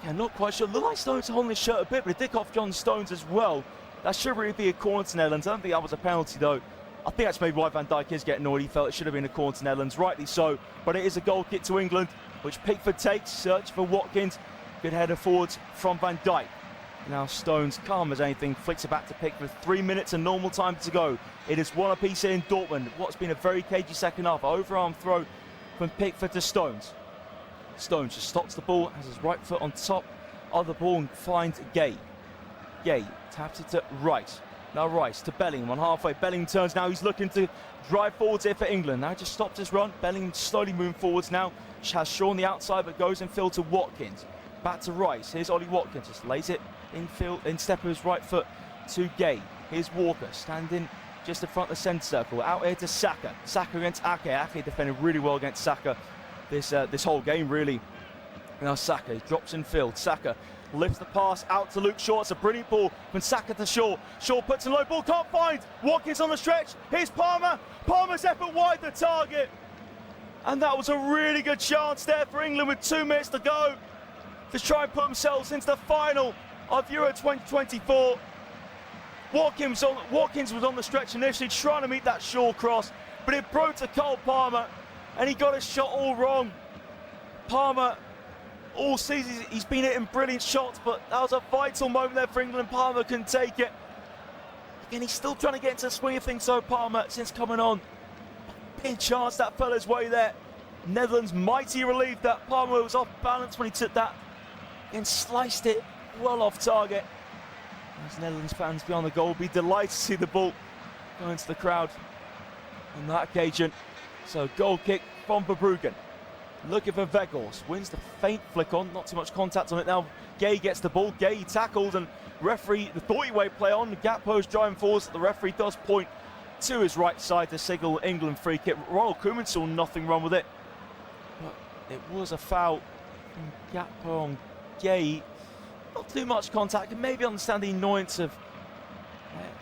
I'm not quite sure. Looked like Stones holding his shirt a bit, but it did go off John Stones as well. That should really be a corner to Netherlands. I don't think that was a penalty, though. I think that's maybe why Van Dijk is getting annoyed. He felt it should have been a corner to Netherlands, rightly so. But it is a goal kick to England, which Pickford takes. Search for Watkins. Good header forwards from Van Dijk. Now Stones, calm as anything, flicks it back to Pickford. 3 minutes and normal time to go. It is one apiece here in Dortmund. What's been a very cagey second half. Overarm throw from Pickford to Stones. Stones just stops the ball, has his right foot on top of the ball and finds Gay. Gay taps it to Rice. Now Rice to Bellingham on halfway. Bellingham turns now. He's looking to drive forwards here for England. Now just stops his run. Bellingham slowly moving forwards now. Has Shaw on the outside but goes in field to Watkins. Back to Rice. Here's Ollie Watkins. Just lays it in step of his right foot to Gay. Here's Walker standing just in front of the centre circle. Out here to Saka. Saka against Ake. Ake defended really well against Saka this whole game, really. Now Saka drops in field. Saka lifts the pass out to Luke Shaw. It's a brilliant ball from Saka to Shaw. Shaw puts in low ball, can't find. Watkins on the stretch. Here's Palmer. Palmer's effort wide the target. And that was a really good chance there for England with 2 minutes to go to try and put themselves into the final of Euro 2024. Watkins was on the stretch initially trying to meet that Shaw cross, but it broke to Cole Palmer and he got his shot all wrong. Palmer, all season he's been hitting brilliant shots, but that was a vital moment there for England. Palmer couldn't take it. Again, he's still trying to get into the swing of things, so Palmer, since coming on. Big chance that fell his way there. Netherlands mighty relieved that Palmer was off balance when he took that and sliced it well off target. As Netherlands fans beyond the goal will be delighted to see the ball go into the crowd on that occasion. So goal kick from Verbruggen. Looking for Weghorst. Wins the faint flick on. Not too much contact on it now. Gay gets the ball. Gay tackled and referee the thought he waved play on. Gakpo's driving forwards. The referee does point to his right side to signal England free kick. Ronald Koeman saw nothing wrong with it. But it was a foul from Gakpo on Gay. Not too much contact. And maybe understand the annoyance of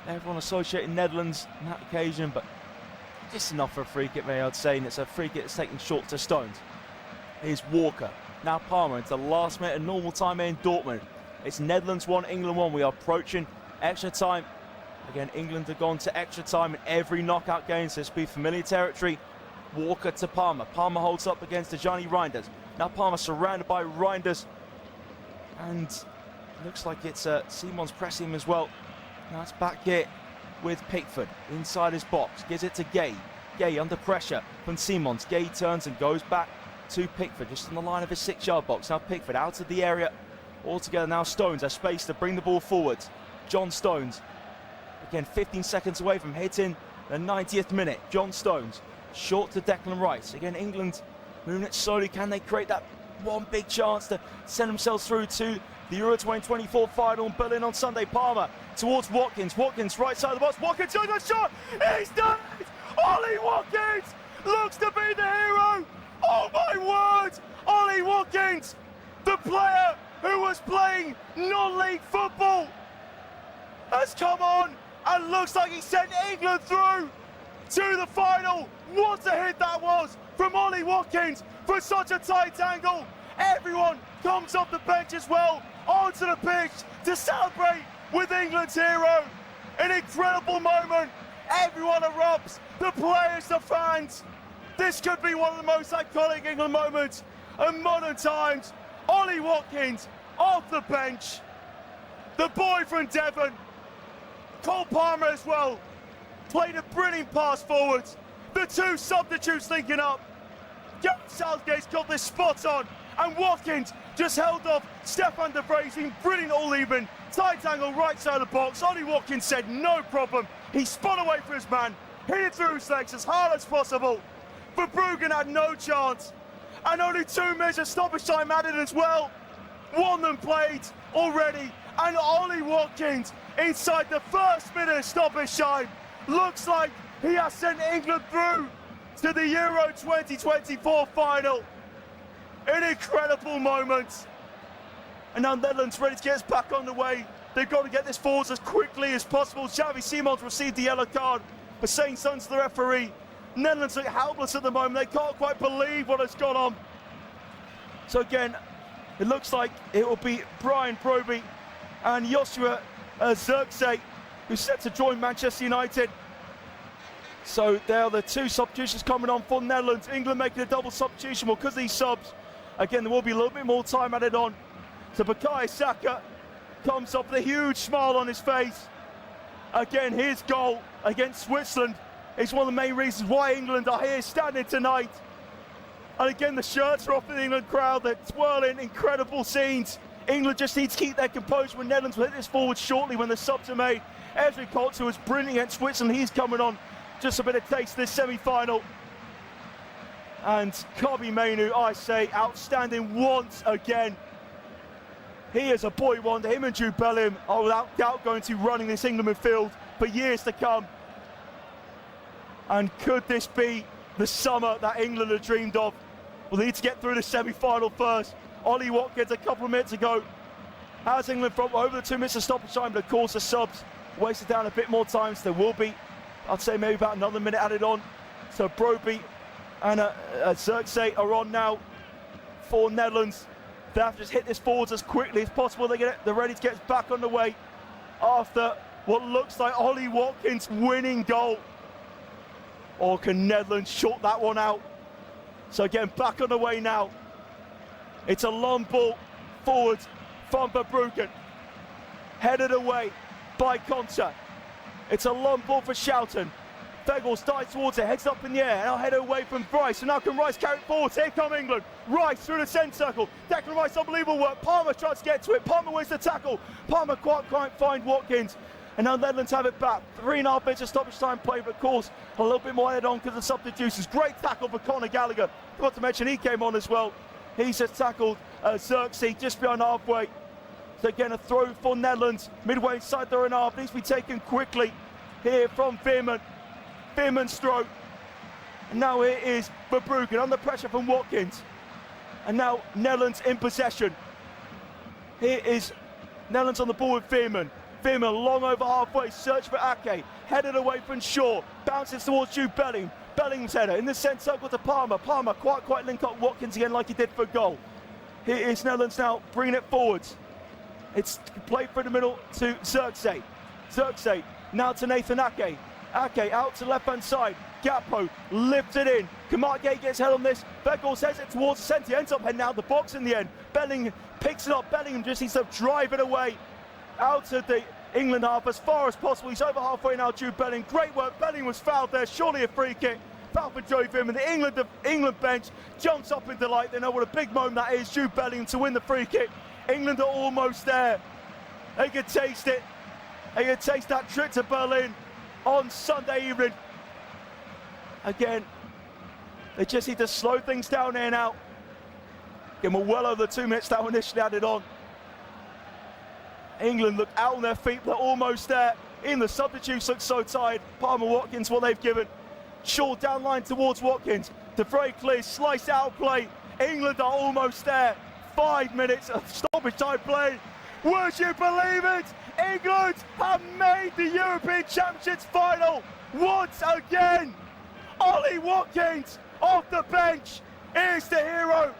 everyone associating Netherlands on that occasion. But just enough for a free kick, maybe I'd say. And it's a free kick that's taken short to Stones. Here's Walker. Now Palmer into the last minute of normal time here in Dortmund. It's Netherlands 1, England 1. We are approaching extra time. Again, England have gone to extra time in every knockout game, so this will be familiar territory. Walker to Palmer. Palmer holds up against Dejani Reinders. Now Palmer surrounded by Reinders. And looks like it's Simons pressing him as well. Now it's back here with Pickford inside his box. Gives it to Gay. Gay under pressure from Simons. Gay turns and goes back to Pickford, just on the line of his 6-yard box. Now Pickford out of the area All together now, Stones has space to bring the ball forward. John Stones, again 15 seconds away from hitting the 90th minute. John Stones, short to Declan Rice. Again, England moving it slowly. Can they create that one big chance to send themselves through to the Euro 2024 final in Berlin on Sunday? Palmer towards Watkins. Watkins, right side of the box. Watkins shoots a shot. He's done it! Ollie Watkins looks to be the hero. Oh my word! Ollie Watkins, the player who was playing non-league football, has come on and looks like he sent England through to the final. What a hit that was from Ollie Watkins for such a tight angle. Everyone comes off the bench as well onto the pitch to celebrate with England's hero. An incredible moment. Everyone erupts, the players, the fans. This could be one of the most iconic England moments of modern times. Ollie Watkins off the bench. The boy from Devon, Cole Palmer as well, played a brilliant pass forward. The two substitutes linking up. Gareth Southgate's got this spot on, and Watkins just held off Stefan de Vrij. Brilliant all-even, tight angle, right side of the box. Ollie Watkins said no problem. He spun away from his man, hit it through his legs as hard as possible. Verbruggen had no chance, and only 2 minutes of stoppage time added as well. 1 them played already, and Ollie Watkins inside the first minute of stoppage time looks like he has sent England through to the Euro 2024 final. An incredible moment. And now Netherlands ready to get us back on the way. They've got to get this forward as quickly as possible. Xavi Simons received the yellow card for saying something to the referee. Netherlands are helpless at the moment. They can't quite believe what has gone on. So again, it looks like it will be Brian Brobbey and Joshua Zirkzee who's set to join Manchester United. So there are the 2 substitutions coming on for Netherlands. England making a double substitution. Well, because of these subs, again, there will be a little bit more time added on. So Bukayo Saka comes up with a huge smile on his face. Again, his goal against Switzerland is one of the main reasons why England are here standing tonight. And again, the shirts are off in the England crowd. They're twirling, incredible scenes. England just need to keep their composure when Netherlands will hit this forward shortly when the subs are made. Ezri Konsa was brilliant against Switzerland. He's coming on. Just a bit of taste of this semi-final. And Kobbie Mainoo, I say, outstanding once again. He is a boy wonder. Him and Jude Bellingham are without doubt going to be running this England midfield for years to come. And could this be the summer that England have dreamed of? Well, they need to get through the semi-final first. Ollie Watkins a couple of minutes ago has England from over the 2 minutes of stoppage time, but of course the subs wasted down a bit more time, so there will be, I'd say, maybe about another minute added on. So Brobbey and Zirkzee are on now for Netherlands. They have to just hit this forwards as quickly as possible. They're ready to get back on the way after what looks like Ollie Watkins' winning goal. Or can Netherlands short that one out? So again, back on the way now. It's a long ball forward from Verbruggen. Headed away by Konsa. It's a long ball for Schouten. Weghorst dives towards it, heads up in the air, now head away from Rice. So now can Rice carry it forward? Here come England. Rice through the centre circle. Declan Rice, unbelievable work. Palmer tries to get to it. Palmer wins the tackle. Palmer can't find Watkins. And now Netherlands have it back. 3.5 minutes of stoppage time play, but of course, a little bit more head on because of the substitutions. Great tackle for Conor Gallagher. Forgot to mention he came on as well. He's just tackled Zirkzee just beyond halfway. So again, a throw for Netherlands. Midway inside their own half. Needs to be taken quickly here from Veerman. Veerman's throw. And now here is Verbruggen under pressure from Watkins. And now Netherlands in possession. Here is Netherlands on the ball with Veerman. Veerman long over halfway, search for Ake. Headed away from Shaw. Bounces towards Jude Bellingham. Bellingham's header in the centre circle to Palmer. Palmer quite link up Watkins again like he did for goal. Here is Netherlands now bringing it forwards. It's played through the middle to Zirkzee. Zirkzee now to Nathan Ake. Ake out to left-hand side. Gakpo lifts it in. Kamar Gay gets head on this. Weghorst heads it towards the centre. He ends up heading out the box in the end. Bellingham picks it up. Bellingham just needs to drive it away out of the England half as far as possible. He's over halfway now, Jude Bellingham. Great work. Bellingham was fouled there. Surely a free kick. Foul for Joe Veerman. The England bench jumps up in delight. They know what a big moment that is. Jude Bellingham to win the free kick England are almost there. They can taste it. They can taste that trip to Berlin on Sunday evening. Again, they just need to slow things down here now. Again, we're well over the 2 minutes that were initially added on. England look out on their feet, they're almost there. Even the substitutes look so tired. Palmer, Watkins, what they've given. Shaw down line towards Watkins. De Vrij clears, slice out play. England are almost there. 5 minutes of stoppage time play. Would you believe it? England have made the European Championships final once again. Ollie Watkins off the bench is the hero.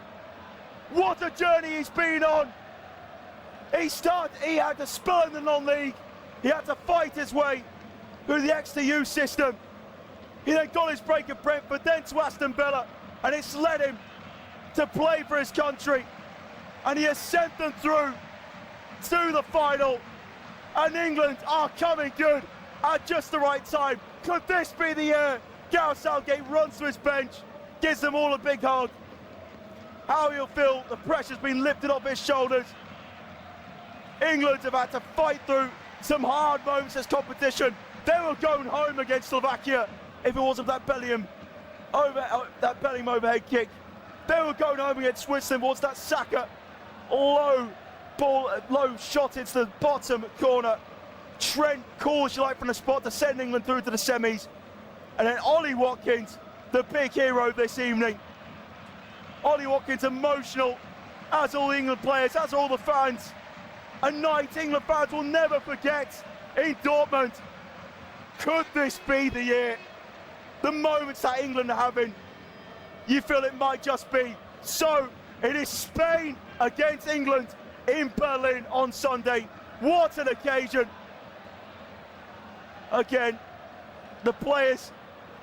What a journey he's been on. He had to spill in the non-league. He had to fight his way through the XTU system. He then got his break at Brentford, then to Aston Villa, and it's led him to play for his country. And he has sent them through to the final. And England are coming good at just the right time. Could this be the year Gareth Southgate runs to his bench, gives them all a big hug? How he'll feel the pressure's been lifted off his shoulders. England have had to fight through some hard moments as competition. They were going home against Slovakia if it wasn't that Bellingham overhead kick. They were going home against Switzerland. What's that Saka low shot into the bottom corner. Trent calls you like from the spot to send England through to the semis. And then Ollie Watkins, the big hero this evening. Ollie Watkins emotional, as all the England players, as all the fans. A night England fans will never forget in Dortmund. Could this be the year? The moments that England are having, you feel it might just be. So it is Spain against England in Berlin on Sunday. What an occasion. Again, the players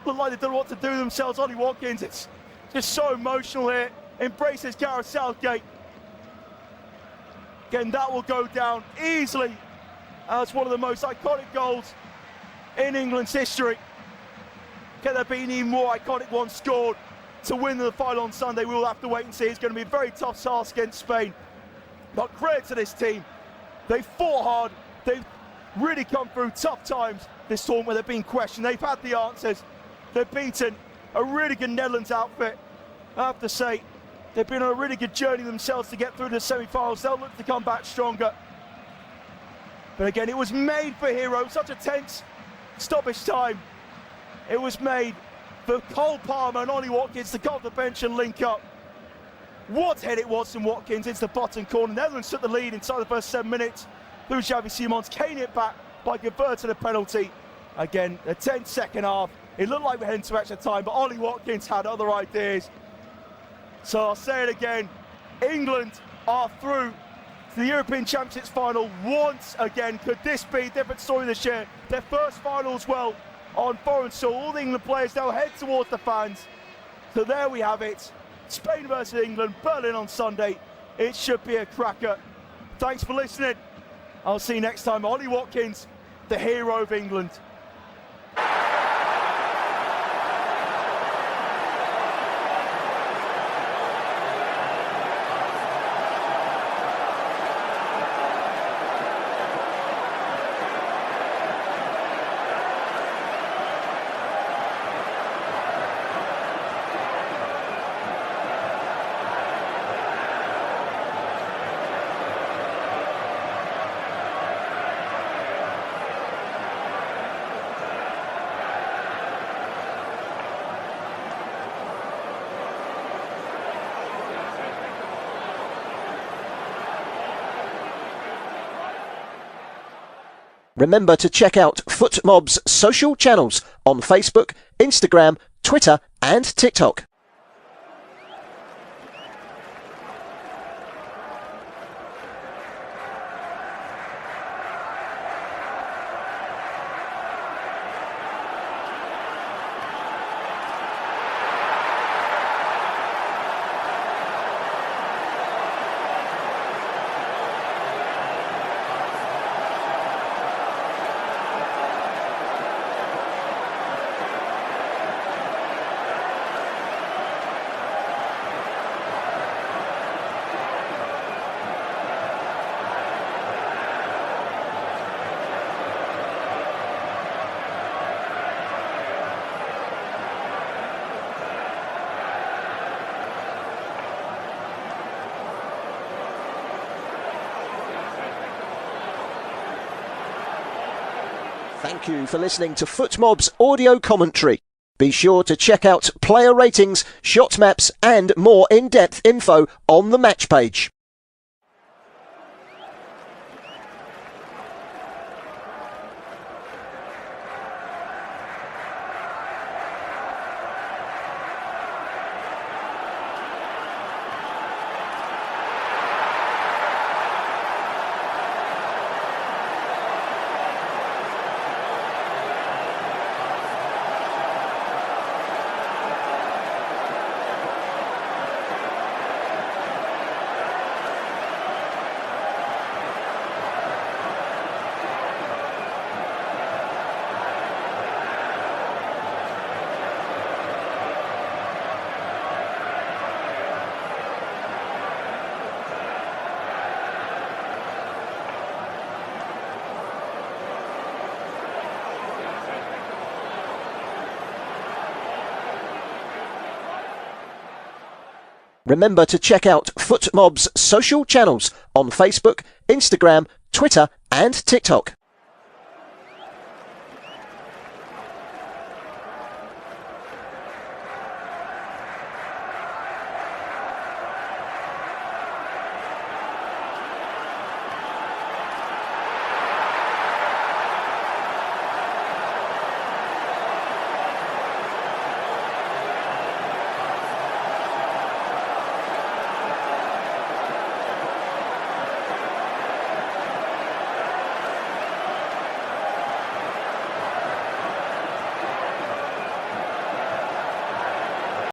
look like they don't know what to do themselves. Ollie Watkins, it's just so emotional here. Embraces Gareth Southgate. Again, that will go down easily as one of the most iconic goals in England's history. Can there be any even more iconic ones scored to win the final on Sunday? We will have to wait and see. It's going to be a very tough task against Spain. But credit to this team. They fought hard. They've really come through tough times this tournament where they've been questioned. They've had the answers. They've beaten a really good Netherlands outfit. I have to say, they've been on a really good journey themselves to get through the semi-finals. They'll look to come back stronger. But again, it was made for heroes. Such a tense stoppage time. It was made for Cole Palmer and Ollie Watkins to come off the bench and link up. What head it was from Watkins into the bottom corner. Netherlands took the lead inside the first 7 minutes through Xavi Simons, caning it back by converting a penalty. Again, the 10th second half. It looked like we're heading to extra time, but Ollie Watkins had other ideas. So I'll say it again, England are through to the European Championships final once again. Could this be a different story this year? Their first final as well on foreign soil. All the England players now head towards the fans. So there we have it. Spain versus England, Berlin on Sunday. It should be a cracker. Thanks for listening. I'll see you next time. Ollie Watkins, the hero of England. Remember to check out FootMob's social channels on Facebook, Instagram, Twitter and TikTok. Thank you for listening to FootMob's audio commentary. Be sure to check out player ratings, shot maps and more in-depth info on the match page. Remember to check out FootMob's social channels on Facebook, Instagram, Twitter and TikTok.